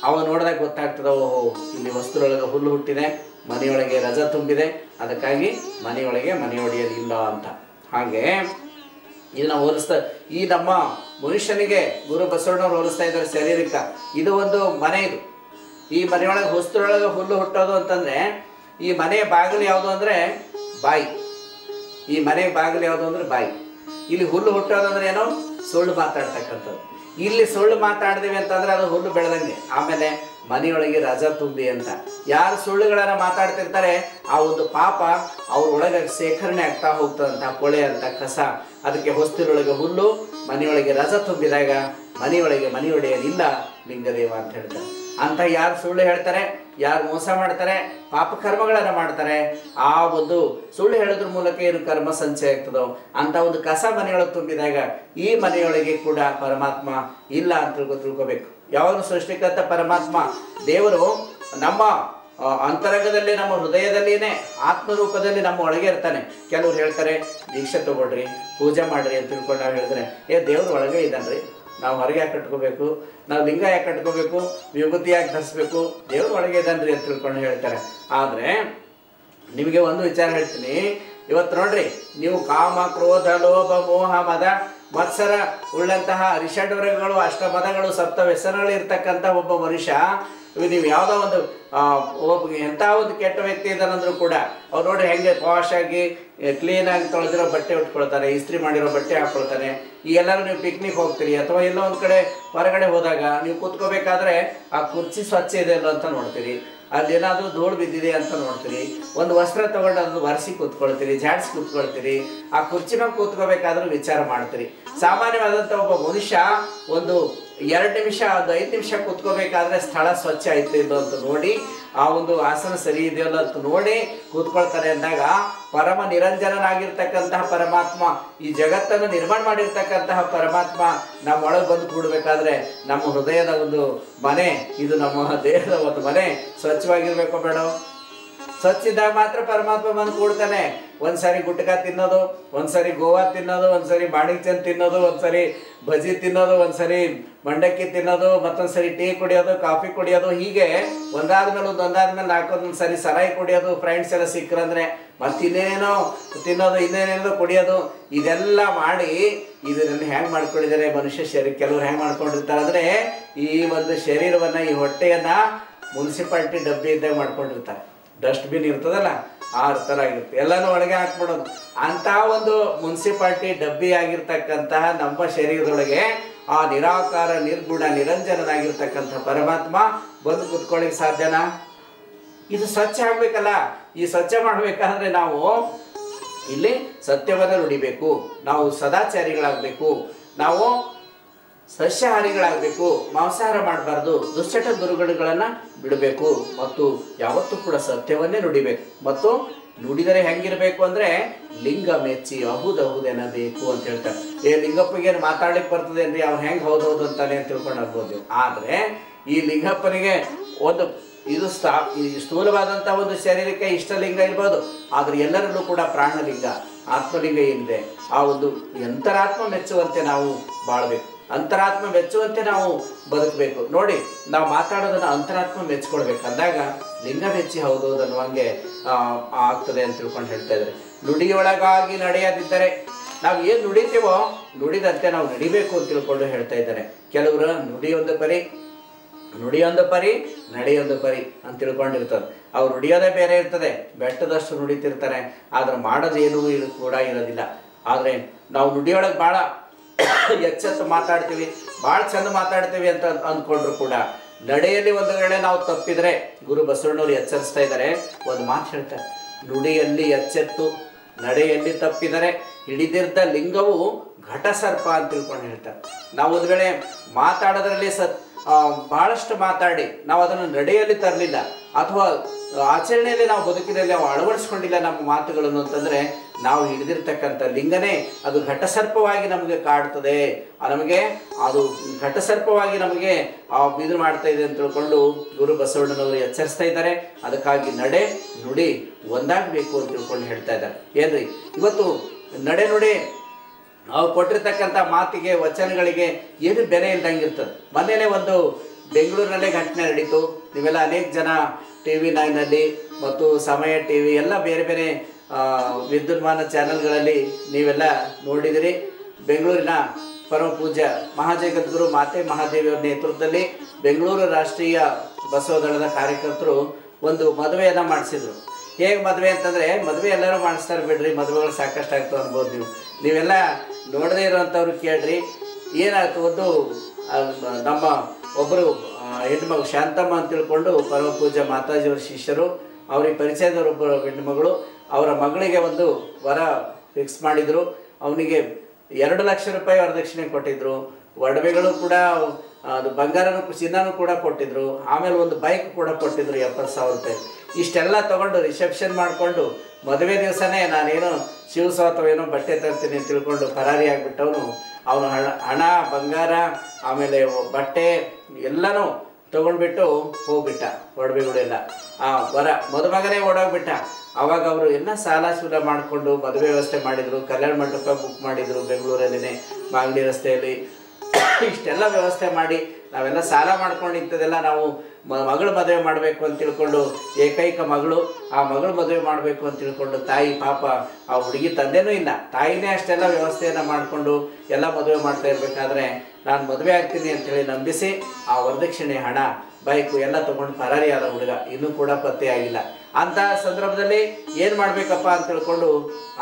ಅವ ನೋಡಿದಾಗ ಗೊತ್ತಾಗ್ತದೆ, ಓಹೋ ಇಲ್ಲಿ ವಸ್ತುರೊಳಗೆ ಹುಲ್ಲು ಹುಟ್ಟಿದೆ, ಮನೆಯೊಳಗೆ ರಜಾ ತುಂಬಿದೆ, ಅದಕ್ಕಾಗಿ ಮನೆಯೊಳಗೆ ಮನೆಯೊಡೆಯಲಿಲ್ಲ ಅಂತ. ಹಾಗೆ ಇದನ್ನು ಹೋಲಿಸ್ತಾ ಈ ನಮ್ಮ ಮನುಷ್ಯನಿಗೆ ಗುರು ಬಸವಣ್ಣವ್ರು ಹೋಲಿಸ್ತಾ ಇದ್ದಾರೆ ಶಾರೀರಿಕ. ಇದು ಒಂದು ಮನೆ, ಇದು ಈ ಮನೆಯೊಳಗೆ ಹೊಸ್ತರೊಳಗೆ ಹುಲ್ಲು ಹುಟ್ಟೋದು ಅಂತಂದರೆ ಈ ಮನೆಯ ಬಾಗಿಲು ಯಾವುದು ಅಂದರೆ ಬಾಯಿ. ಈ ಮನೆಯ ಬಾಗಿಲು ಯಾವುದು ಅಂದರೆ ಬಾಯಿ. ಇಲ್ಲಿ ಹುಲ್ಲು ಹುಟ್ಟೋದಂದ್ರೆ ಏನೋ ಸುಳ್ಳು ಮಾತಾಡ್ತಕ್ಕಂಥದ್ದು. ಇಲ್ಲಿ ಸುಳ್ಳು ಮಾತಾಡಿದೀವಿ ಅಂತಂದ್ರೆ ಅದು ಹುಲ್ಲು ಬೆಳೆದಂಗೆ. ಆಮೇಲೆ ಮನೆಯೊಳಗೆ ರಜಾ ತುಂಬಿ ಅಂತ ಯಾರು ಸುಳ್ಳುಗಳನ್ನು ಮಾತಾಡ್ತಿರ್ತಾರೆ ಆ ಒಂದು ಪಾಪ ಅವ್ರ ಒಳಗೆ ಶೇಖರಣೆ ಆಗ್ತಾ ಹೋಗ್ತದಂತ ಕೊಳೆ ಅಂತ ಕಸ. ಅದಕ್ಕೆ ಹೊಸ್ತಿರೊಳಗೆ ಹುಲ್ಲು ಮನೆಯೊಳಗೆ ರಜಾ ತುಂಬಿದಾಗ ಮನೆಯೊಳಗೆ ಮನೆಯೊಡೆಯಲಿಲ್ಲ ಲಿಂಗದೇವ ಅಂತ ಹೇಳ್ತಾರೆ. ಅಂತ ಯಾರು ಸುಳ್ಳು ಹೇಳ್ತಾರೆ, ಯಾರು ಮೋಸ ಮಾಡ್ತಾರೆ, ಪಾಪ ಕರ್ಮಗಳನ್ನು ಮಾಡ್ತಾರೆ, ಆ ಒಂದು ಸುಳ್ಳು ಹೇಳೋದ್ರ ಮೂಲಕ ಏನು ಕರ್ಮ ಸಂಚಯ ಆಗ್ತದೋ ಅಂತ ಒಂದು ಕಸ ಮನೆಯೊಳಗೆ ತುಂಬಿದಾಗ ಈ ಮನೆಯೊಳಗೆ ಕೂಡ ಪರಮಾತ್ಮ ಇಲ್ಲ ಅಂತ ತಿಳ್ಕೋಬೇಕು. ಯಾವಾಗ ಸೃಷ್ಟಿಕರ್ತ ಪರಮಾತ್ಮ ದೇವರು ನಮ್ಮ ಅಂತರಂಗದಲ್ಲಿ ನಮ್ಮ ಹೃದಯದಲ್ಲಿಯೇ ಆತ್ಮರೂಪದಲ್ಲಿ ನಮ್ಮ ಒಳಗೆ ಇರ್ತಾನೆ. ಕೆಲವ್ರು ಹೇಳ್ತಾರೆ ದೀಕ್ಷೆ ತಗೊಳ್ರಿ, ಪೂಜೆ ಮಾಡ್ರಿ ಅಂತ ತಿಳ್ಕೊಂಡು ನಾವು ಹೇಳಿದ್ರೆ ದೇವ್ರ ಒಳಗೆ ಇದ್ದಾನ್ರಿ, ನಾವು ಹೊರಗೆ ಯಾಕೆ ಕಟ್ಕೋಬೇಕು, ನಾವು ಲಿಂಗ ಯಾಕೆ ಕಟ್ಕೋಬೇಕು, ವಿಭೂತಿ ಯಾಕೆ ಧರಿಸ್ಬೇಕು, ದೇವ್ರ ಒಳಗೆ ಇದ್ದಾನ್ರಿ ಅಂತ ತಿಳ್ಕೊಂಡು ಹೇಳ್ತಾರೆ. ಆದರೆ ನಿಮಗೆ ಒಂದು ವಿಚಾರ ಹೇಳ್ತೀನಿ. ಇವತ್ತು ನೋಡ್ರಿ, ನೀವು ಕಾಮ ಕ್ರೋಧ ಲೋಭ ಮೋಹ ಮದ ಮತ್ಸರ ಉಳ್ಳಂತಹ ರಿಷಡ್ವರ್ಗಗಳು ಅಷ್ಟಪದಗಳು ಸಪ್ತ ವ್ಯಸನಗಳು ಇರ್ತಕ್ಕಂಥ ಒಬ್ಬ ಮನುಷ್ಯ, ನೀವು ಯಾವುದೋ ಒಂದು ಒಬ್ಬ ಎಂಥ ಒಂದು ಕೆಟ್ಟ ವ್ಯಕ್ತಿ ಇದ್ದಾನಂದ್ರೂ ಕೂಡ ಅವ್ರು ನೋಡ್ರಿ ಹೆಂಗೆ ವಾಶ್ ಆಗಿ ಕ್ಲೀನಾಗಿ ತೊಳೆದಿರೋ ಬಟ್ಟೆ ಉಟ್ಕೊಳ್ತಾನೆ, ಇಸ್ತ್ರಿ ಮಾಡಿರೋ ಬಟ್ಟೆ ಹಾಕ್ಕೊಳ್ತಾನೆ. ಈ ಎಲ್ಲರೂ ನೀವು ಪಿಕ್ನಿಕ್ ಹೋಗ್ತೀರಿ ಅಥವಾ ಎಲ್ಲೋ ಒಂದು ಕಡೆ ಹೊರಗಡೆ ಹೋದಾಗ ನೀವು ಕೂತ್ಕೋಬೇಕಾದ್ರೆ ಆ ಕುರ್ಚಿ ಸ್ವಚ್ಛ ಇದೆ ಅಲ್ಲೋ ಅಂತ ನೋಡ್ತೀರಿ, ಅಲ್ಲಿ ಏನಾದರೂ ಧೂಳು ಬಿದ್ದಿದೆ ಅಂತ ನೋಡ್ತೀರಿ, ಒಂದು ವಸ್ತ್ರ ತಗೊಂಡು ಅದನ್ನು ಒರೆಸಿ ಕೂತ್ಕೊಳ್ತೀರಿ, ಜಾಡ್ಸಿ ಕೂತ್ಕೊಳ್ತೀರಿ, ಆ ಕುರ್ಚಿ ಮೇಲೆ ಕೂತ್ಕೋಬೇಕಾದ್ರೂ ವಿಚಾರ ಮಾಡ್ತೀರಿ. ಸಾಮಾನ್ಯವಾದಂಥ ಒಬ್ಬ ಮನುಷ್ಯ ಒಂದು 2 ನಿಮಿಷ ಒಂದು 5 ನಿಮಿಷ ಕೂತ್ಕೋಬೇಕಾದ್ರೆ ಸ್ಥಳ ಸ್ವಚ್ಛ ಆಯ್ತು ಇಲ್ಲ ಅಂತ ನೋಡಿ, ಆ ಒಂದು ಆಸನ ಸರಿ ಇದೆಯಲ್ಲ ಅಂತ ನೋಡಿ ಕೂತ್ಕೊಳ್ತಾರೆ ಅಂದಾಗ ಪರಮ ನಿರಂಜನನಾಗಿರ್ತಕ್ಕಂತಹ ಪರಮಾತ್ಮ, ಈ ಜಗತ್ತನ್ನು ನಿರ್ಮಾಣ ಮಾಡಿರ್ತಕ್ಕಂತಹ ಪರಮಾತ್ಮ ನಮ್ಮ ಒಳಗೆ ಬಂದು ಕೂಡಬೇಕಾದ್ರೆ ನಮ್ಮ ಹೃದಯದ ಒಂದು ಮನೆ, ಇದು ನಮ್ಮ ದೇಹದ ಒಂದು ಮನೆ ಸ್ವಚ್ಛವಾಗಿರ್ಬೇಕೋ ಬೇಡ? ಸ್ವಚ್ಛ ಇದ್ದಾಗ ಮಾತ್ರ ಪರಮಾತ್ಮ ಬಂದು ಕೂಡ್ತಾನೆ. ಒಂದ್ಸರಿ ಗುಟ್ಕಾ ತಿನ್ನೋದು, ಒಂದ್ಸರಿ ಗೋವಾ ತಿನ್ನೋದು, ಒಂದ್ಸರಿ ಬಾಣಿಗ್ಚಂದ್ ತಿನ್ನೋದು, ಒಂದ್ಸರಿ ಬಜಿ ತಿನ್ನೋದು, ಒಂದ್ಸರಿ ಮಂಡಕ್ಕಿ ತಿನ್ನೋದು, ಮತ್ತೊಂದ್ಸರಿ ಟೀ ಕುಡಿಯೋದು, ಕಾಫಿ ಕುಡಿಯೋದು, ಹೀಗೆ ಒಂದಾದ್ಮೇಲೆ ಹಾಕೋದು, ಒಂದ್ಸರಿ ಸರಾಯಿ ಕುಡಿಯೋದು, ಫ್ರೆಂಡ್ಸ್ ಎಲ್ಲ ಸಿಕ್ಕರಂದ್ರೆ ಮತ್ತಿನ್ನೇನೋ ತಿನ್ನೋದು, ಇನ್ನೇನೇನೋ ಕುಡಿಯೋದು, ಇದೆಲ್ಲ ಮಾಡಿ ಇದನ್ನು ಹೆಂಗೆ ಮಾಡ್ಕೊಂಡಿದ್ದಾರೆ ಮನುಷ್ಯ ಶರೀರ. ಕೆಲವ್ರು ಹೆಂಗೆ ಮಾಡ್ಕೊಂಡಿರ್ತಾರೆ ಅಂದರೆ ಈ ಒಂದು ಶರೀರವನ್ನು, ಈ ಹೊಟ್ಟೆಯನ್ನು ಮುನ್ಸಿಪಾಲ್ಟಿ ಡಬ್ಬಿ ಇದ್ದಾಗ ಮಾಡ್ಕೊಂಡಿರ್ತಾರೆ. ಡಸ್ಟ್ಬಿನ್ ಇರ್ತದಲ್ಲ ಆ ಥರ ಆಗಿರುತ್ತೆ, ಎಲ್ಲನೂ ಒಳಗೆ ಹಾಕ್ಬಿಡೋದು. ಅಂಥ ಒಂದು ಮುನ್ಸಿಪಾಲ್ಟಿ ಡಬ್ಬಿ ಆಗಿರ್ತಕ್ಕಂತಹ ನಮ್ಮ ಶರೀರದೊಳಗೆ ಆ ನಿರಾಕಾರ ನಿರ್ಗುಣ ನಿರಂಜನನಾಗಿರ್ತಕ್ಕಂಥ ಪರಮಾತ್ಮ ಬಂದು ಕುತ್ಕೊಳ್ಳಿಕ್ಕೆ ಸಾಧ್ಯನಾ? ಇದು ಸ್ವಚ್ಛ ಆಗಬೇಕಲ್ಲ. ಈ ಸ್ವಚ್ಛ ಮಾಡಬೇಕಾದ್ರೆ ನಾವು ಇಲ್ಲಿ ಸತ್ಯವನ್ನು ನುಡಿಬೇಕು, ನಾವು ಸದಾಚಾರಿಗಳಾಗಬೇಕು, ನಾವು ಸಸ್ಯಾಹಾರಿಗಳಾಗಬೇಕು, ಮಾಂಸಾಹಾರ ಮಾಡಬಾರ್ದು, ದುಶ್ಚಟ ದುರ್ಗುಣಗಳನ್ನು ಬಿಡಬೇಕು, ಮತ್ತು ಯಾವತ್ತೂ ಕೂಡ ಸತ್ಯವನ್ನೇ ನುಡಿಬೇಕು. ಮತ್ತು ನುಡಿದರೆ ಹೆಂಗಿರಬೇಕು ಅಂದರೆ ಲಿಂಗ ಮೆಚ್ಚಿ ಅಹುದೆನಬೇಕು ಅಂತ ಹೇಳ್ತಾರೆ. ಲಿಂಗಪ್ಪಗೇನು ಮಾತಾಡ್ಲಿಕ್ಕೆ ಬರ್ತದೆ ಅಂದರೆ ಅವ್ನು ಹೆಂಗೆ ಹೌದೌದು ಅಂತಾನೆ ಅಂತ ತಿಳ್ಕೊಂಡು ಆಗ್ಬೋದು. ಆದರೆ ಈ ಲಿಂಗಪ್ಪನಿಗೆ ಒಂದು ಈ ಸ್ಥೂಲವಾದಂಥ ಒಂದು ಶರೀರಕ್ಕೆ ಇಷ್ಟಲಿಂಗ ಇರ್ಬೋದು, ಆದರೆ ಎಲ್ಲರಲ್ಲೂ ಕೂಡ ಪ್ರಾಣಲಿಂಗ ಆತ್ಮಲಿಂಗ ಏನಿದೆ ಆ ಒಂದು ಅಂತರಾತ್ಮ ಮೆಚ್ಚುವಂತೆ ನಾವು ಬಾಳ್ಬೇಕು, ಅಂತರಾತ್ಮ ಮೆಚ್ಚುವಂತೆ ನಾವು ಬದುಕಬೇಕು. ನೋಡಿ, ನಾವು ಮಾತಾಡೋದನ್ನು ಅಂತರಾತ್ಮ ಮೆಚ್ಕೊಳ್ಬೇಕು ಅಂದಾಗ ಲಿಂಗ ಮೆಚ್ಚಿ ಹೌದು ಅನ್ನುವಂಗೆ ಆಗ್ತದೆ ಅಂತ ತಿಳ್ಕೊಂಡು ಹೇಳ್ತಾ ಇದ್ದಾರೆ. ನುಡಿಯೊಳಗಾಗಿ ನಡೆಯದಿದ್ದರೆ ನಾವು ಏನು ನುಡಿತೀವೋ ನುಡಿದಂತೆ ನಾವು ನಡಿಬೇಕು ಅಂತ ತಿಳ್ಕೊಂಡು ಹೇಳ್ತಾ ಇದ್ದಾರೆ. ಕೆಲವರು ನುಡಿಯೊಂದು ಪರಿ ನಡೆಯೊಂದು ಪರಿ ಅಂತ ತಿಳ್ಕೊಂಡಿರ್ತದೆ. ಅವ್ರು ನುಡಿಯೋದೇ ಬೇರೆ ಇರ್ತದೆ, ಬೆಟ್ಟದಷ್ಟು ನುಡಿತಿರ್ತಾರೆ, ಆದ್ರೆ ಮಾಡೋದೇನೂ ಕೂಡ ಇರೋದಿಲ್ಲ. ಆದರೆ ನಾವು ನುಡಿಯೊಳಗೆ ಭಾಳ ಎಚ್ಚೆತ್ತು ಮಾತಾಡ್ತೀವಿ, ಭಾಳ ಚಂದ ಮಾತಾಡ್ತೀವಿ ಅಂತ ಅಂದ್ಕೊಂಡ್ರು ಕೂಡ ನಡೆಯಲ್ಲಿ ಒಂದು ವೇಳೆ ನಾವು ತಪ್ಪಿದರೆ ಗುರು ಬಸವಣ್ಣವ್ರು ಎಚ್ಚರಿಸ್ತಾ ಇದ್ದಾರೆ. ಒಂದು ಮಾತು ಹೇಳ್ತಾರೆ, ನುಡಿಯಲ್ಲಿ ಎಚ್ಚೆತ್ತು ನಡೆಯಲ್ಲಿ ತಪ್ಪಿದರೆ ಹಿಡಿದಿರ್ದ ಲಿಂಗವು ಘಟಸರ್ಪ ಅಂತ ತಿಳ್ಕೊಂಡು ಹೇಳ್ತಾರೆ. ನಾವು ಒಂದು ವೇಳೆ ಮಾತಾಡೋದ್ರಲ್ಲಿ ಬಹಳಷ್ಟು ಮಾತಾಡಿ ನಾವು ಅದನ್ನು ನಡೆಯಲ್ಲಿ ತರಲಿಲ್ಲ, ಅಥವಾ ಆಚರಣೆಯಲ್ಲಿ ನಾವು ಬದುಕಿನಲ್ಲಿ ನಾವು ಅಳವಡಿಸ್ಕೊಂಡಿಲ್ಲ ನಮ್ಮ ಮಾತುಗಳನ್ನು ಅಂತಂದರೆ ನಾವು ಹಿಡಿದಿರ್ತಕ್ಕಂಥ ಲಿಂಗನೇ ಅದು ಘಟಸರ್ಪವಾಗಿ ನಮಗೆ ಕಾಡ್ತದೆ, ನಮಗೆ ಅದು ಘಟಸರ್ಪವಾಗಿ ನಮಗೆ ಇದು ಮಾಡ್ತಾ ಇದೆ ಅಂತ ತಿಳ್ಕೊಂಡು ಗುರು ಬಸವಣ್ಣನವರು ಎಚ್ಚರಿಸ್ತಾ ಇದ್ದಾರೆ. ಅದಕ್ಕಾಗಿ ನಡೆ ನುಡಿ ಒಂದಾಗಬೇಕು ಅಂತ ತಿಳ್ಕೊಂಡು ಹೇಳ್ತಾ ಇದ್ದಾರೆ. ಏನ್ರಿ ಇವತ್ತು ನಡೆ ನುಡಿ ಅವ್ರು ಕೊಟ್ಟಿರ್ತಕ್ಕಂಥ ಮಾತಿಗೆ ವಚನಗಳಿಗೆ ಏನು ಬೆಲೆ ಇಲ್ದಂಗಿರ್ತದೆ. ಮೊನ್ನೆನೇ ಒಂದು ಬೆಂಗಳೂರಿನಲ್ಲೇ ಘಟನೆ ನಡೀತು. ನೀವೆಲ್ಲ ಅನೇಕ ಜನ TV9 ಮತ್ತು ಸಮಯ TV ಎಲ್ಲ ಬೇರೆ ಬೇರೆ ವಿದ್ಯುನ್ಮಾನ ಚಾನೆಲ್ಗಳಲ್ಲಿ ನೀವೆಲ್ಲ ನೋಡಿದಿರಿ. ಬೆಂಗಳೂರಿನ ಪರಮ ಪೂಜ್ಯ ಮಹಾಜಗದ್ಗುರು ಮಾತೆ ಮಹಾದೇವಿಯವರ ನೇತೃತ್ವದಲ್ಲಿ ಬೆಂಗಳೂರು ರಾಷ್ಟ್ರೀಯ ಬಸವದಳದ ಕಾರ್ಯಕರ್ತರು ಒಂದು ಮದುವೆಯನ್ನು ಮಾಡಿಸಿದ್ರು. ಹೇಗೆ ಮದುವೆ ಅಂತಂದರೆ, ಮದುವೆ ಎಲ್ಲರೂ ಮಾಡಿಸ್ತಾರೆ ಬಿಡ್ರಿ, ಮದುವೆಗಳು ಸಾಕಷ್ಟು ಆಗ್ತವೆ ಅನ್ಬೋದು. ನೀವೆಲ್ಲ ನೋಡದೇ ಇರೋವಂಥವ್ರು ಕೇಳ್ರಿ. ಏನಾಯ್ತು, ಒಂದು ನಮ್ಮ ಒಬ್ಬರು ಹೆಣ್ಮಗಳು ಶಾಂತಮ್ಮ ಅಂತ ತಿಳ್ಕೊಂಡು ಪರಮ ಪೂಜ್ಯ ಮಾತಾಜಿಯವ್ರ ಶಿಷ್ಯರು, ಅವ್ರಿಗೆ ಪರಿಚಯದವರೊಬ್ಬರು ಹೆಣ್ಮಗಳು, ಅವರ ಮಗಳಿಗೆ ಒಂದು ವರ ಫಿಕ್ಸ್ ಮಾಡಿದರು. ಅವನಿಗೆ 2 ಲಕ್ಷ ರೂಪಾಯಿ ವರದಕ್ಷಿಣೆ ಕೊಟ್ಟಿದ್ರು. ಒಡವೆಗಳು ಕೂಡ, ಅದು ಬಂಗಾರನೂ ಚಿನ್ನನೂ ಕೂಡ ಕೊಟ್ಟಿದ್ರು. ಆಮೇಲೆ ಒಂದು ಬೈಕ್ ಕೂಡ ಕೊಟ್ಟಿದ್ರು 70,000 ರೂಪಾಯಿ. ಇಷ್ಟೆಲ್ಲ ತೊಗೊಂಡು ರಿಸೆಪ್ಷನ್ ಮಾಡಿಕೊಂಡು ಮದುವೆ ದಿವಸನೇ ನಾನೇನೋ ಶಿವಸ ಅಥವಾ ಏನೋ ಬಟ್ಟೆ ತರ್ತೀನಿ ಅಂತ ತಿಳ್ಕೊಂಡು ಪರಾರಿ ಆಗಿಬಿಟ್ಟವನು. ಅವನು ಹಣ ಬಂಗಾರ ಆಮೇಲೆ ಬಟ್ಟೆ ಎಲ್ಲನೂ ತೊಗೊಂಡ್ಬಿಟ್ಟು ಹೋಗ್ಬಿಟ್ಟ, ಒಡವೆಗಳೆಲ್ಲ. ಮದುಮಗನೇ ಓಡೋಗ್ಬಿಟ್ಟ. ಆವಾಗ ಅವರು ಎಲ್ಲ ಸಾಲ ಸೂಲ ಮಾಡಿಕೊಂಡು ಮದುವೆ ವ್ಯವಸ್ಥೆ ಮಾಡಿದರು, ಕಲ್ಯಾಣ ಮಂಟಪ ಬುಕ್ ಮಾಡಿದರು ಬೆಂಗಳೂರಲ್ಲಿನೇ ಮಾಗಡಿ ರಸ್ತೆಯಲ್ಲಿ. ಇಷ್ಟೆಲ್ಲ ವ್ಯವಸ್ಥೆ ಮಾಡಿ ನಾವೆಲ್ಲ ಸಾಲ ಮಾಡ್ಕೊಂಡು ಇಂಥದ್ದೆಲ್ಲ ನಾವು ಮಗಳು ಮದುವೆ ಮಾಡಬೇಕು ಅಂತ ತಿಳ್ಕೊಂಡು, ಏಕೈಕ ಮಗಳು, ಆ ಮಗಳು ಮದುವೆ ಮಾಡಬೇಕು ಅಂತ ತಿಳ್ಕೊಂಡು ತಾಯಿ ಪಾಪ ಆ ಹುಡುಗಿ ತಂದೆನೂ ಇಲ್ಲ, ತಾಯಿನೇ ಅಷ್ಟೆಲ್ಲ ವ್ಯವಸ್ಥೆಯನ್ನು ಮಾಡಿಕೊಂಡು ಎಲ್ಲ ಮದುವೆ ಮಾಡ್ತಾ ಇರಬೇಕಾದ್ರೆ ನಾನು ಮದುವೆ ಆಗ್ತೀನಿ ಅಂತೇಳಿ ನಂಬಿಸಿ ಆ ವರದಕ್ಷಿಣೆ ಹಣ ಬೈಕು ಎಲ್ಲ ತೊಗೊಂಡು ಪರಾರಿ ಆದ ಹುಡುಗ ಇನ್ನೂ ಕೂಡ ಪತ್ತೆ ಆಗಿಲ್ಲ. ಅಂಥ ಸಂದರ್ಭದಲ್ಲಿ ಏನು ಮಾಡಬೇಕಪ್ಪ ಅಂತ ತಿಳ್ಕೊಂಡು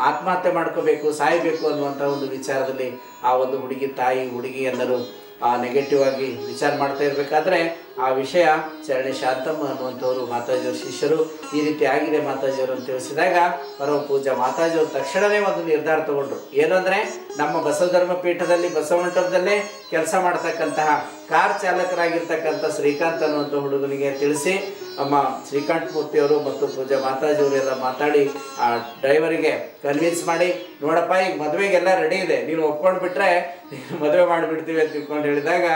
ಆತ್ಮಹತ್ಯೆ ಮಾಡ್ಕೋಬೇಕು, ಸಾಯಬೇಕು ಅನ್ನುವಂಥ ಒಂದು ವಿಚಾರದಲ್ಲಿ ಆ ಒಂದು ಹುಡುಗಿ ಎಲ್ಲರೂ ನೆಗೆಟಿವ್ ಆಗಿ ವಿಚಾರ ಮಾಡ್ತಾ ಇರಬೇಕಾದ್ರೆ ಆ ವಿಷಯ ಚರಣಿ ಶಾಂತಮ್ಮ ಅನ್ನುವಂಥವ್ರು ಮಾತಾಜಿಯವ್ರ ಶಿಷ್ಯರು ಈ ರೀತಿ ಆಗಿದೆ ಮಾತಾಜಿಯವರು ಅಂತ ತಿಳಿಸಿದಾಗ ಪರಮ ಪೂಜಾ ಮಾತಾಜಿಯವರು ತಕ್ಷಣವೇ ಒಂದು ನಿರ್ಧಾರ ತಗೊಂಡ್ರು. ಏನಂದರೆ, ನಮ್ಮ ಬಸವಧರ್ಮ ಪೀಠದಲ್ಲಿ ಬಸವಮಂಟಪದಲ್ಲೇ ಕೆಲಸ ಮಾಡ್ತಕ್ಕಂತಹ ಕಾರ್ ಚಾಲಕರಾಗಿರ್ತಕ್ಕಂಥ ಶ್ರೀಕಾಂತ್ ಅನ್ನುವಂಥ ಹುಡುಗನಿಗೆ ತಿಳಿಸಿ ನಮ್ಮ ಶ್ರೀಕಾಂತ್ ಮೂರ್ತಿಯವರು ಮತ್ತು ಪೂಜಾ ಮಾತಾಜಿಯವರು ಎಲ್ಲ ಮಾತಾಡಿ ಆ ಡ್ರೈವರಿಗೆ ಕನ್ವಿನ್ಸ್ ಮಾಡಿ, ನೋಡಪ್ಪ ಈಗ ಮದುವೆಗೆಲ್ಲ ರೆಡಿ ಇದೆ, ನೀನು ಒಪ್ಕೊಂಡು ಬಿಟ್ರೆ ಮದುವೆ ಮಾಡಿಬಿಡ್ತೀವಿ ಅಂತ ತಿಳ್ಕೊಂಡು ಹೇಳಿದಾಗ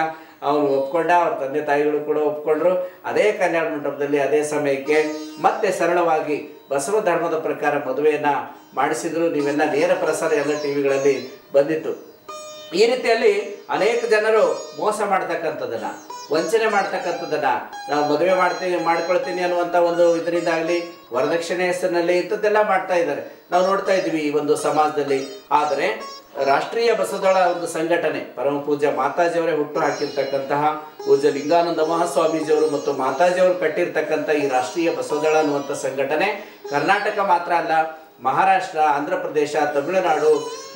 ಅವನು ಒಪ್ಕೊಂಡ, ಅವ್ರ ತಂದೆ ತಾಯಿಗಳು ಕೂಡ ಒಪ್ಕೊಂಡ್ರು. ಅದೇ ಕಲ್ಯಾಣ ಮಂಟಪದಲ್ಲಿ ಅದೇ ಸಮಯಕ್ಕೆ ಮತ್ತೆ ಸರಳವಾಗಿ ಬಸವ ಧರ್ಮದ ಪ್ರಕಾರ ಮದುವೆಯನ್ನ ಮಾಡಿಸಿದ್ರು. ನೀವೆಲ್ಲ ನೇರ ಪ್ರಸಾರ ಎಲ್ಲ ಟಿವಿಗಳಲ್ಲಿ ಬಂದಿತ್ತು. ಈ ರೀತಿಯಲ್ಲಿ ಅನೇಕ ಜನರು ಮೋಸ ಮಾಡ್ತಕ್ಕಂಥದ್ದನ್ನ, ವಂಚನೆ ಮಾಡ್ತಕ್ಕಂಥದ್ದನ್ನ, ನಾವು ಮದುವೆ ಮಾಡ್ಕೊಳ್ತೀನಿ ಅನ್ನುವಂಥ ಒಂದು ಇದರಿಂದಾಗಲಿ ವರದಕ್ಷಿಣೆ ಹೆಸರಿನಲ್ಲಿ ಇಂಥದ್ದೆಲ್ಲ ಮಾಡ್ತಾ ಇದ್ದಾರೆ, ನಾವು ನೋಡ್ತಾ ಇದ್ದೀವಿ ಈ ಒಂದು ಸಮಾಜದಲ್ಲಿ. ಆದರೆ ರಾಷ್ಟ್ರೀಯ ಬಸವದಳ ಒಂದು ಸಂಘಟನೆ, ಪರಮ ಪೂಜ್ಯ ಮಾತಾಜಿಯವರೇ ಹುಟ್ಟು ಹಾಕಿರ್ತಕ್ಕಂತಹ ಪೂಜ್ಯ ಲಿಂಗಾನಂದ ಮಹಾಸ್ವಾಮೀಜಿಯವರು ಮತ್ತು ಮಾತಾಜಿಯವರು ಕಟ್ಟಿರ್ತಕ್ಕಂಥ ಈ ರಾಷ್ಟ್ರೀಯ ಬಸವದಳ ಅನ್ನುವಂಥ ಸಂಘಟನೆ ಕರ್ನಾಟಕ ಮಾತ್ರ ಅಲ್ಲ, ಮಹಾರಾಷ್ಟ್ರ, ಆಂಧ್ರ ಪ್ರದೇಶ, ತಮಿಳುನಾಡು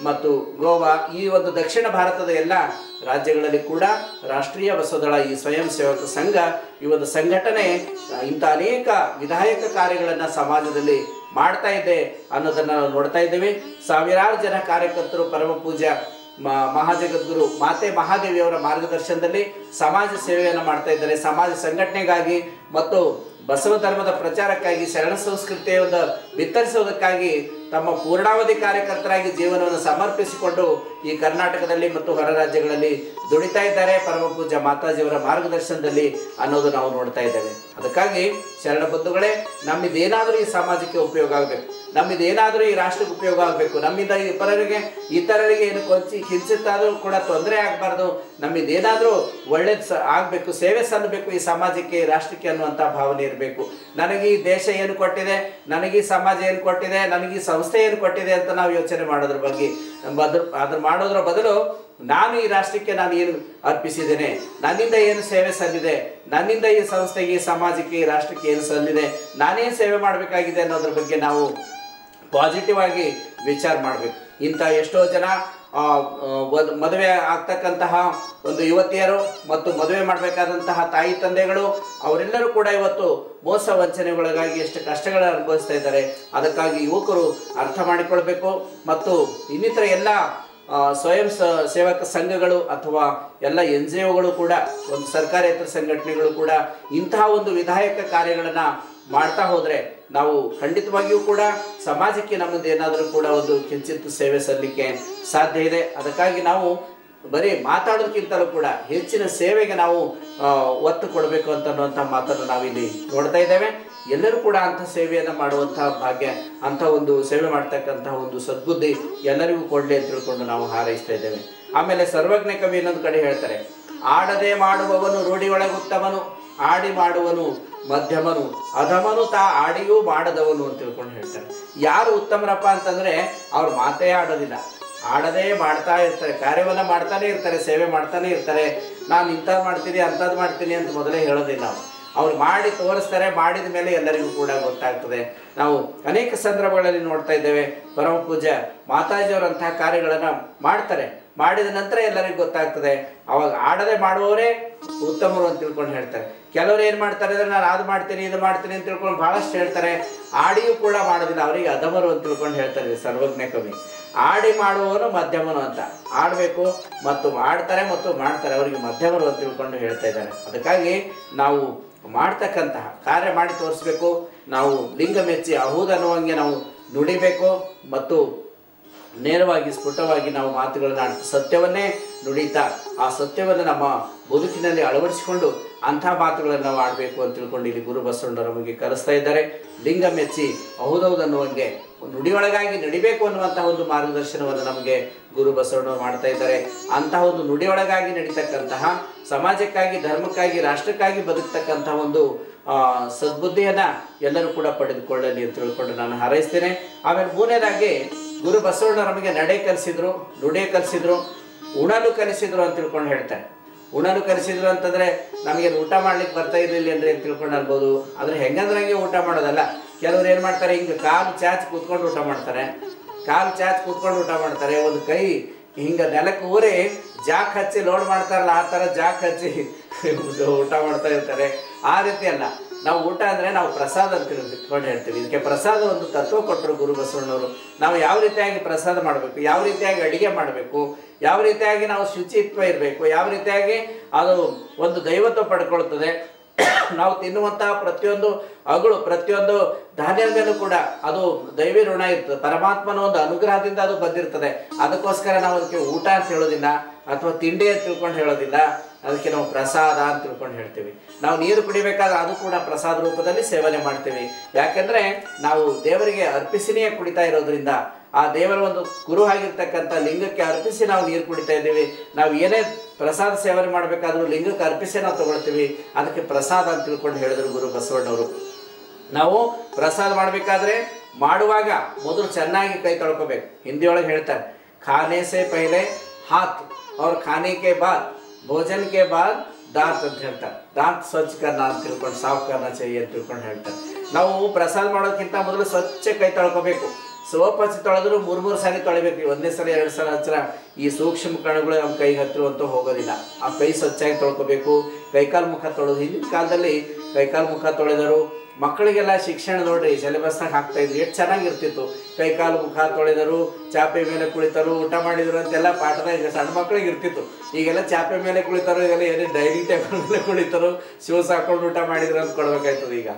ಮತ್ತು ಗೋವಾ, ಈ ಒಂದು ದಕ್ಷಿಣ ಭಾರತದ ಎಲ್ಲ ರಾಜ್ಯಗಳಲ್ಲಿ ಕೂಡ ರಾಷ್ಟ್ರೀಯ ಬಸವದಳ ಈ ಸ್ವಯಂ ಸೇವಕ ಸಂಘ, ಈ ಒಂದು ಸಂಘಟನೆ ಇಂಥ ಅನೇಕ ವಿಧಾಯಕ ಕಾರ್ಯಗಳನ್ನು ಸಮಾಜದಲ್ಲಿ ಮಾಡ್ತಾ ಇದೆ ಅನ್ನೋದನ್ನು ನಾವು ನೋಡ್ತಾ ಇದ್ದೇವೆ. ಸಾವಿರಾರು ಜನ ಕಾರ್ಯಕರ್ತರು ಪರಮ ಪೂಜ್ಯ ಮಹಾಜಗದ್ಗುರು ಮಾತೆ ಮಹಾದೇವಿಯವರ ಮಾರ್ಗದರ್ಶನದಲ್ಲಿ ಸಮಾಜ ಸೇವೆಯನ್ನು ಮಾಡ್ತಾ ಇದ್ದಾರೆ. ಸಮಾಜ ಸಂಘಟನೆಗಾಗಿ ಮತ್ತು ಬಸವ ಧರ್ಮದ ಪ್ರಚಾರಕ್ಕಾಗಿ, ಶರಣ ಸಂಸ್ಕೃತಿಯನ್ನು ಬಿತ್ತರಿಸುವುದಕ್ಕಾಗಿ ತಮ್ಮ ಪೂರ್ಣಾವಧಿ ಕಾರ್ಯಕರ್ತರಾಗಿ ಜೀವನವನ್ನು ಸಮರ್ಪಿಸಿಕೊಂಡು ಈ ಕರ್ನಾಟಕದಲ್ಲಿ ಮತ್ತು ಹೊರ ರಾಜ್ಯಗಳಲ್ಲಿ ದುಡಿತಾ ಇದ್ದಾರೆ ಪರಮ ಪೂಜ್ಯ ಮಾತಾಜಿಯವರ ಮಾರ್ಗದರ್ಶನದಲ್ಲಿ ಅನ್ನೋದು ನಾವು ನೋಡ್ತಾ ಇದ್ದೇವೆ. ಅದಕ್ಕಾಗಿ ಶರಣ ಬಂಧುಗಳೇ, ನಮ್ಮಿದೇನಾದರೂ ಈ ಸಮಾಜಕ್ಕೆ ಉಪಯೋಗ ಆಗಬೇಕು, ನಮ್ಮಿದೇನಾದರೂ ಈ ರಾಷ್ಟ್ರಕ್ಕೆ ಉಪಯೋಗ ಆಗಬೇಕು, ನಮ್ಮಿಂದ ಇತರರಿಗೆ ಏನು ಕಿಂಚಿತ್ತಾದರೂ ಕೂಡ ತೊಂದರೆ ಆಗಬಾರ್ದು, ನಮ್ಮಿದೇನಾದರೂ ಒಳ್ಳೇದು ಆಗಬೇಕು, ಸೇವೆ ಸಲ್ಲಬೇಕು ಈ ಸಮಾಜಕ್ಕೆ, ರಾಷ್ಟ್ರಕ್ಕೆ ಅನ್ನುವಂಥ ಭಾವನೆ ಇರಬೇಕು. ನನಗೆ ಈ ದೇಶ ಏನು ಕೊಟ್ಟಿದೆ, ನನಗೆ ಈ ಸಮಾಜ ಏನು ಕೊಟ್ಟಿದೆ, ನನಗೆ ಈ ಸಂಸ್ಥೆ ಏನು ಕೊಟ್ಟಿದೆ ಅಂತ ನಾವು ಯೋಚನೆ ಮಾಡೋದ್ರ ಬಗ್ಗೆ ಅದನ್ನು ಮಾಡೋದ್ರ ಬದಲು ನಾನು ಈ ರಾಷ್ಟ್ರಕ್ಕೆ ನಾನು ಏನು ಅರ್ಪಿಸಿದ್ದೇನೆ, ನನ್ನಿಂದ ಏನು ಸೇವೆ ಸಲ್ಲಿದೆ, ನನ್ನಿಂದ ಈ ಸಂಸ್ಥೆಗೆ, ಈ ಸಮಾಜಕ್ಕೆ, ಈ ರಾಷ್ಟ್ರಕ್ಕೆ ಏನು ಸಲ್ಲಿದೆ, ನಾನೇನು ಸೇವೆ ಮಾಡಬೇಕಾಗಿದೆ ಅನ್ನೋದ್ರ ಬಗ್ಗೆ ನಾವು ಪಾಸಿಟಿವ್ ಆಗಿ ವಿಚಾರ ಮಾಡಬೇಕು. ಇಂಥ ಎಷ್ಟೋ ಜನ ಮದುವೆ ಆಗ್ತಕ್ಕಂತಹ ಒಂದು ಯುವತಿಯರು ಮತ್ತು ಮದುವೆ ಮಾಡಬೇಕಾದಂತಹ ತಾಯಿ ತಂದೆಗಳು ಅವರೆಲ್ಲರೂ ಕೂಡ ಇವತ್ತು ಮೋಸ ವಂಚನೆಗೊಳಗಾಗಿ ಎಷ್ಟು ಕಷ್ಟಗಳನ್ನು ಅನುಭವಿಸ್ತಾ ಇದ್ದಾರೆ. ಅದಕ್ಕಾಗಿ ಯುವಕರು ಅರ್ಥ ಮಾಡಿಕೊಳ್ಬೇಕು ಮತ್ತು ಇನ್ನಿತರ ಎಲ್ಲ ಸ್ವಯಂ ಸೇವಕ ಸಂಘಗಳು ಅಥವಾ ಎಲ್ಲ NGOಗಳು ಕೂಡ, ಒಂದು ಸರ್ಕಾರೇತರ ಸಂಘಟನೆಗಳು ಕೂಡ ಇಂತಹ ಒಂದು ವಿಧಾಯಕ ಕಾರ್ಯಗಳನ್ನು ಮಾಡ್ತಾ ಹೋದರೆ ನಾವು ಖಂಡಿತವಾಗಿಯೂ ಕೂಡ ಸಮಾಜಕ್ಕೆ ನಮ್ಮದು ಏನಾದರೂ ಕೂಡ ಒಂದು ಕಿಂಚಿತ್ ಸೇವೆ ಸಲ್ಲಿಕ್ಕೆ ಸಾಧ್ಯ ಇದೆ. ಅದಕ್ಕಾಗಿ ನಾವು ಬರೀ ಮಾತಾಡೋದಕ್ಕಿಂತಲೂ ಕೂಡ ಹೆಚ್ಚಿನ ಸೇವೆಗೆ ನಾವು ಒತ್ತು ಕೊಡಬೇಕು ಅನ್ನುವಂಥ ಮಾತನ್ನು ನಾವಿಲ್ಲಿ ನೋಡ್ತಾ ಇದ್ದೇವೆ. ಎಲ್ಲರೂ ಕೂಡ ಅಂಥ ಸೇವೆಯನ್ನು ಮಾಡುವಂತಹ ಭಾಗ್ಯ, ಅಂಥ ಒಂದು ಸೇವೆ ಮಾಡ್ತಕ್ಕಂತಹ ಒಂದು ಸದ್ಬುದ್ಧಿ ಎಲ್ಲರಿಗೂ ಕೊಡಲಿ ಅಂತ ತಿಳ್ಕೊಂಡು ನಾವು ಹಾರೈಸ್ತಾ ಇದ್ದೇವೆ. ಆಮೇಲೆ ಸರ್ವಜ್ಞ ಕವಿ ಇನ್ನೊಂದು ಕಡೆ ಹೇಳ್ತಾರೆ, ಆಡದೆ ಮಾಡುವವನು ರೂಢಿಯೊಳಗುತ್ತವನು, ಆಡಿ ಮಾಡುವನು ಮಧ್ಯಮನು, ಅಧಮನು ತಾ ಆಡಿಯೂ ಮಾಡದವನು ಅಂತ ತಿಳ್ಕೊಂಡು ಹೇಳ್ತಾರೆ. ಯಾರು ಉತ್ತಮರಪ್ಪ ಅಂತಂದ್ರೆ ಅವ್ರು ಮಾತೇ ಆಡೋದಿಲ್ಲ, ಆಡದೇ ಮಾಡ್ತಾ ಇರ್ತಾರೆ, ಕಾರ್ಯವನ್ನು ಮಾಡ್ತಾನೆ ಇರ್ತಾರೆ, ಸೇವೆ ಮಾಡ್ತಾನೆ ಇರ್ತಾರೆ. ನಾನು ಇಂಥದ್ದು ಮಾಡ್ತೀನಿ ಅಂಥದ್ದು ಮಾಡ್ತೀನಿ ಅಂತ ಮೊದಲೇ ಹೇಳೋದಿಲ್ಲ. ಅವ್ರು ಮಾಡಿ ತೋರಿಸ್ತಾರೆ, ಮಾಡಿದ ಮೇಲೆ ಎಲ್ಲರಿಗೂ ಕೂಡ ಗೊತ್ತಾಗ್ತದೆ. ನಾವು ಅನೇಕ ಸಂದರ್ಭಗಳಲ್ಲಿ ನೋಡ್ತಾ ಇದ್ದೇವೆ, ಪರಮ ಪೂಜ್ಯ ಮಾತಾಜಿಯವರಂತಹ ಕಾರ್ಯಗಳನ್ನು ಮಾಡ್ತಾರೆ, ಮಾಡಿದ ನಂತರ ಎಲ್ಲರಿಗೂ ಗೊತ್ತಾಗ್ತದೆ. ಅವಾಗ ಆಡದೆ ಮಾಡುವವರೇ ಉತ್ತಮರು ಅಂತ ತಿಳ್ಕೊಂಡು ಹೇಳ್ತಾರೆ. ಕೆಲವರು ಏನು ಮಾಡ್ತಾರೆ ಅಂದರೆ ನಾನು ಅದು ಮಾಡ್ತೀನಿ ಇದು ಮಾಡ್ತೀನಿ ಅಂತ ತಿಳ್ಕೊಂಡು ಭಾಳಷ್ಟು ಹೇಳ್ತಾರೆ, ಆಡಿಯೂ ಕೂಡ ಮಾಡೋದಿಲ್ಲ, ಅವರಿಗೆ ಅಧಮರು ಅಂತ ತಿಳ್ಕೊಂಡು ಹೇಳ್ತಾರೆ ಸರ್ವಜ್ಞ ಕವಿ. ಆಡಿ ಮಾಡುವವನು ಮಧ್ಯಮನು ಅಂತ, ಆಡಬೇಕು ಮತ್ತು ಆಡ್ತಾರೆ ಮತ್ತು ಮಾಡ್ತಾರೆ, ಅವರಿಗೆ ಮಧ್ಯಮರು ಅಂತ ತಿಳ್ಕೊಂಡು ಹೇಳ್ತಾ ಇದ್ದಾರೆ. ಅದಕ್ಕಾಗಿ ನಾವು ಮಾಡ್ತಕ್ಕಂತಹ ಕಾರ್ಯ ಮಾಡಿ ತೋರಿಸ್ಬೇಕು. ನಾವು ಲಿಂಗ ಮೆಚ್ಚಿ ಅಹುದನ್ನುವಂಗೆ ನಾವು ನುಡಿಬೇಕು ಮತ್ತು ನೇರವಾಗಿ ಸ್ಫುಟವಾಗಿ ನಾವು ಮಾತುಗಳನ್ನು ಸತ್ಯವನ್ನೇ ನುಡಿತಾ ಆ ಸತ್ಯವನ್ನು ನಮ್ಮ ಬದುಕಿನಲ್ಲಿ ಅಳವಡಿಸಿಕೊಂಡು ಅಂಥ ಮಾತುಗಳನ್ನು ನಾವು ಆಡಬೇಕು ಅಂತ ತಿಳ್ಕೊಂಡು ಇಲ್ಲಿ ಗುರು ಬಸವಣ್ಣರು ನಮಗೆ ಕಲಿಸ್ತಾ ಇದ್ದಾರೆ. ಲಿಂಗ ಮೆಚ್ಚಿ ಅಹುದೌದನ್ನುವಂಗೆ ನುಡಿಯೊಳಗಾಗಿ ನಡಿಬೇಕು ಅನ್ನುವಂತಹ ಒಂದು ಮಾರ್ಗದರ್ಶನವನ್ನು ನಮಗೆ ಗುರು ಬಸವಣ್ಣವರು ಮಾಡ್ತಾ ಇದ್ದಾರೆ. ಅಂತಹ ಒಂದು ನುಡಿಯೊಳಗಾಗಿ ನಡೀತಕ್ಕಂತಹ, ಸಮಾಜಕ್ಕಾಗಿ, ಧರ್ಮಕ್ಕಾಗಿ, ರಾಷ್ಟ್ರಕ್ಕಾಗಿ ಬದುಕ್ತಕ್ಕಂತಹ ಒಂದು ಸದ್ಬುದ್ಧಿಯನ್ನು ಎಲ್ಲರೂ ಕೂಡ ಪಡೆದುಕೊಳ್ಳಲಿ ಅಂತ ತಿಳ್ಕೊಂಡು ನಾನು ಹಾರೈಸ್ತೇನೆ. ಆಮೇಲೆ ಮೂರನೇದಾಗಿ ಗುರು ಬಸವಣ್ಣ ನಮಗೆ ನಡೆ ಕಲಿಸಿದ್ರು, ನುಡಿ ಕಲಿಸಿದ್ರು, ಉಣಲು ಕಲಿಸಿದ್ರು ಅಂತ ತಿಳ್ಕೊಂಡು ಹೇಳ್ತಾರೆ. ಉಣಲು ಕಲಿಸಿದ್ರು ಅಂತಂದರೆ ನಮಗೇನು ಊಟ ಮಾಡ್ಲಿಕ್ಕೆ ಬರ್ತಾ ಇರಲಿಲ್ಲ ಅಂದರೆ ಅಂತ ತಿಳ್ಕೊಂಡು ಅನ್ಬೋದು. ಆದರೆ ಹೆಂಗಂದ್ರೆ ಹಂಗೆ ಊಟ ಮಾಡೋದಲ್ಲ. ಕೆಲವ್ರು ಏನು ಮಾಡ್ತಾರೆ, ಹಿಂಗೆ ಕಾಲು ಚಾಚಿ ಕೂತ್ಕೊಂಡು ಊಟ ಮಾಡ್ತಾರೆ, ಕಾಲು ಚಾಚಿ ಕೂತ್ಕೊಂಡು ಊಟ ಮಾಡ್ತಾರೆ, ಒಂದು ಕೈ ಹಿಂಗೆ ನೆಲಕ್ಕೆ ಊರಿ ಜಾಕ್ ಹಚ್ಚಿ ಲೋಡ್ ಮಾಡ್ತಾರಲ್ಲ ಆ ಥರ ಜಾಕ್ ಹಚ್ಚಿ ಊಟ ಮಾಡ್ತಾ ಇರ್ತಾರೆ. ಆ ರೀತಿ ಅಲ್ಲ, ನಾವು ಊಟ ಅಂದರೆ ನಾವು ಪ್ರಸಾದ ಅಂತ ತಿಳ್ಕೊಂಡು ಹೇಳ್ತೀವಿ. ಇದಕ್ಕೆ ಪ್ರಸಾದ ಒಂದು ತತ್ವ ಕೊಟ್ಟರು ಗುರು ಬಸವಣ್ಣವರು. ನಾವು ಯಾವ ರೀತಿಯಾಗಿ ಪ್ರಸಾದ ಮಾಡಬೇಕು, ಯಾವ ರೀತಿಯಾಗಿ ಅಡುಗೆ ಮಾಡಬೇಕು, ಯಾವ ರೀತಿಯಾಗಿ ನಾವು ಶುಚಿತ್ವ ಇರಬೇಕು, ಯಾವ ರೀತಿಯಾಗಿ ಅದು ಒಂದು ದೈವತ್ವ ಪಡ್ಕೊಳ್ತದೆ. ನಾವು ತಿನ್ನುವಂತಹ ಪ್ರತಿಯೊಂದು ಅಗಳು, ಪ್ರತಿಯೊಂದು ಧಾನ್ಯದ ಮೇಲೂ ಕೂಡ ಅದು ದೈವಿ ಋಣ ಇರ್ತದೆ, ಪರಮಾತ್ಮನ ಒಂದು ಅನುಗ್ರಹದಿಂದ ಅದು ಬಂದಿರ್ತದೆ. ಅದಕ್ಕೋಸ್ಕರ ನಾವು ಅದಕ್ಕೆ ಊಟ ಅಂತ ಹೇಳೋದಿಲ್ಲ ಅಥವಾ ತಿಂಡಿ ಅಂತ ತಿಳ್ಕೊಂಡು ಹೇಳೋದಿಲ್ಲ. ಅದಕ್ಕೆ ನಾವು ಪ್ರಸಾದ ಅಂತ ತಿಳ್ಕೊಂಡು ಹೇಳ್ತೀವಿ. ನಾವು ನೀರು ಕುಡಿಬೇಕಾದ್ರೆ ಅದು ಕೂಡ ಪ್ರಸಾದ ರೂಪದಲ್ಲಿ ಸೇವನೆ ಮಾಡ್ತೀವಿ. ಯಾಕೆಂದರೆ ನಾವು ದೇವರಿಗೆ ಅರ್ಪಿಸಿನೇ ಕುಡಿತಾ ಇರೋದ್ರಿಂದ, ಆ ದೇವರ ಒಂದು ಗುರು ಆಗಿರ್ತಕ್ಕಂಥ ಲಿಂಗಕ್ಕೆ ಅರ್ಪಿಸಿ ನಾವು ನೀರು ಕುಡಿತಾ ಇದ್ದೀವಿ. ನಾವು ಏನೇ ಪ್ರಸಾದ ಸೇವನೆ ಮಾಡಬೇಕಾದ್ರೂ ಲಿಂಗಕ್ಕೆ ಅರ್ಪಿಸಿ ನಾವು ತಗೊಳ್ತೀವಿ. ಅದಕ್ಕೆ ಪ್ರಸಾದ ಅಂತ ತಿಳ್ಕೊಂಡು ಹೇಳಿದ್ರು ಗುರು ಬಸವಣ್ಣವರು. ನಾವು ಪ್ರಸಾದ ಮಾಡಬೇಕಾದ್ರೆ ಮಾಡುವಾಗ ಮೊದಲು ಚೆನ್ನಾಗಿ ಕೈ ತೊಳ್ಕೊಬೇಕು. ಹಿಂದಿಯೊಳಗೆ ಹೇಳ್ತಾರೆ, ಖಾನೆ ಸೆ ಪಹಲೆ ಹಾತ್ ಅವ್ರ ಖಾನೆ ಕೆ ಬಾದ್ ಭೋಜನ್ ಕೆ ಬಾದ್ ದಾಂತ್ ಅಂತ ಹೇಳ್ತಾರೆ. ದಾಂತ್ ಸ್ವಚ್ಛ ಕರ್ನ ಅಂತ ತಿಳ್ಕೊಂಡು ಸಾಫ್ ಕರ್ನ ಚೈ ಅಂತ ತಿಳ್ಕೊಂಡು ಹೇಳ್ತಾರೆ. ನಾವು ಪ್ರಸಾದ ಮಾಡೋದಕ್ಕಿಂತ ಮೊದಲು ಸ್ವಚ್ಛ ಕೈ ತೊಳ್ಕೊಬೇಕು. ಸೋಪ್ ಹಚ್ಚಿ ತೊಳೆದ್ರು 3 ಸಾರಿ ತೊಳಿಬೇಕು. ಒಂದೇ ಸಲ 2 ಸಲ ಹಚ್ಚಿರ ಈ ಸೂಕ್ಷ್ಮ ಕಣಗಳು ನಮ್ಮ ಕೈಗೆ ಹತ್ತಿರುವಂತ ಹೋಗೋದಿಲ್ಲ. ಆ ಕೈ ಸ್ವಚ್ಛಾಗಿ ತೊಳ್ಕೊಬೇಕು. ಕೈಕಾಲು ಮುಖ ತೊಳೆದು, ಹಿಂದಿನ ಕಾಲದಲ್ಲಿ ಕೈಕಾಲು ಮುಖ ತೊಳೆದರು. ಮಕ್ಕಳಿಗೆಲ್ಲ ಶಿಕ್ಷಣ ನೋಡ್ರಿ ಸಿಲೆಬಸ್ನಾಗ ಹಾಕ್ತಾ ಇದ್ರು, ಎಷ್ಟು ಚೆನ್ನಾಗಿರ್ತಿತ್ತು. ಕೈಕಾಲು ಮುಖ ತೊಳೆದರು, ಚಾಪೆ ಮೇಲೆ ಕುಳಿತರು, ಊಟ ಮಾಡಿದ್ರು ಅಂತೆಲ್ಲ ಪಾಠದಾಗ ಸಣ್ಣ ಮಕ್ಕಳಿಗೆ ಇರ್ತಿತ್ತು. ಈಗೆಲ್ಲ ಚಾಪೆ ಮೇಲೆ ಕುಳಿತರು, ಈಗೆಲ್ಲ ಏನೇ ಡೈನಿಂಗ್ ಟೇಬಲ್ ಮೇಲೆ ಕುಳಿತರು, ಶೂಸ್ ಹಾಕೊಂಡು ಊಟ ಮಾಡಿದ್ರು ಅಂತ ಕೊಡ್ಬೇಕಾಯ್ತದೆ. ಈಗ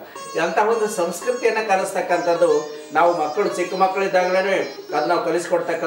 ಅಂಥ ಒಂದು ಸಂಸ್ಕೃತಿಯನ್ನು ಕಲಿಸ್ತಕ್ಕಂಥದ್ದು ನಾವು ಮಕ್ಕಳು ಚಿಕ್ಕ ಮಕ್ಕಳಿದ್ದಾಗಲೇ ಅದು ನಾವು ಕಲಿಸ್ಕೊಡ್ತಕ್ಕಂಥ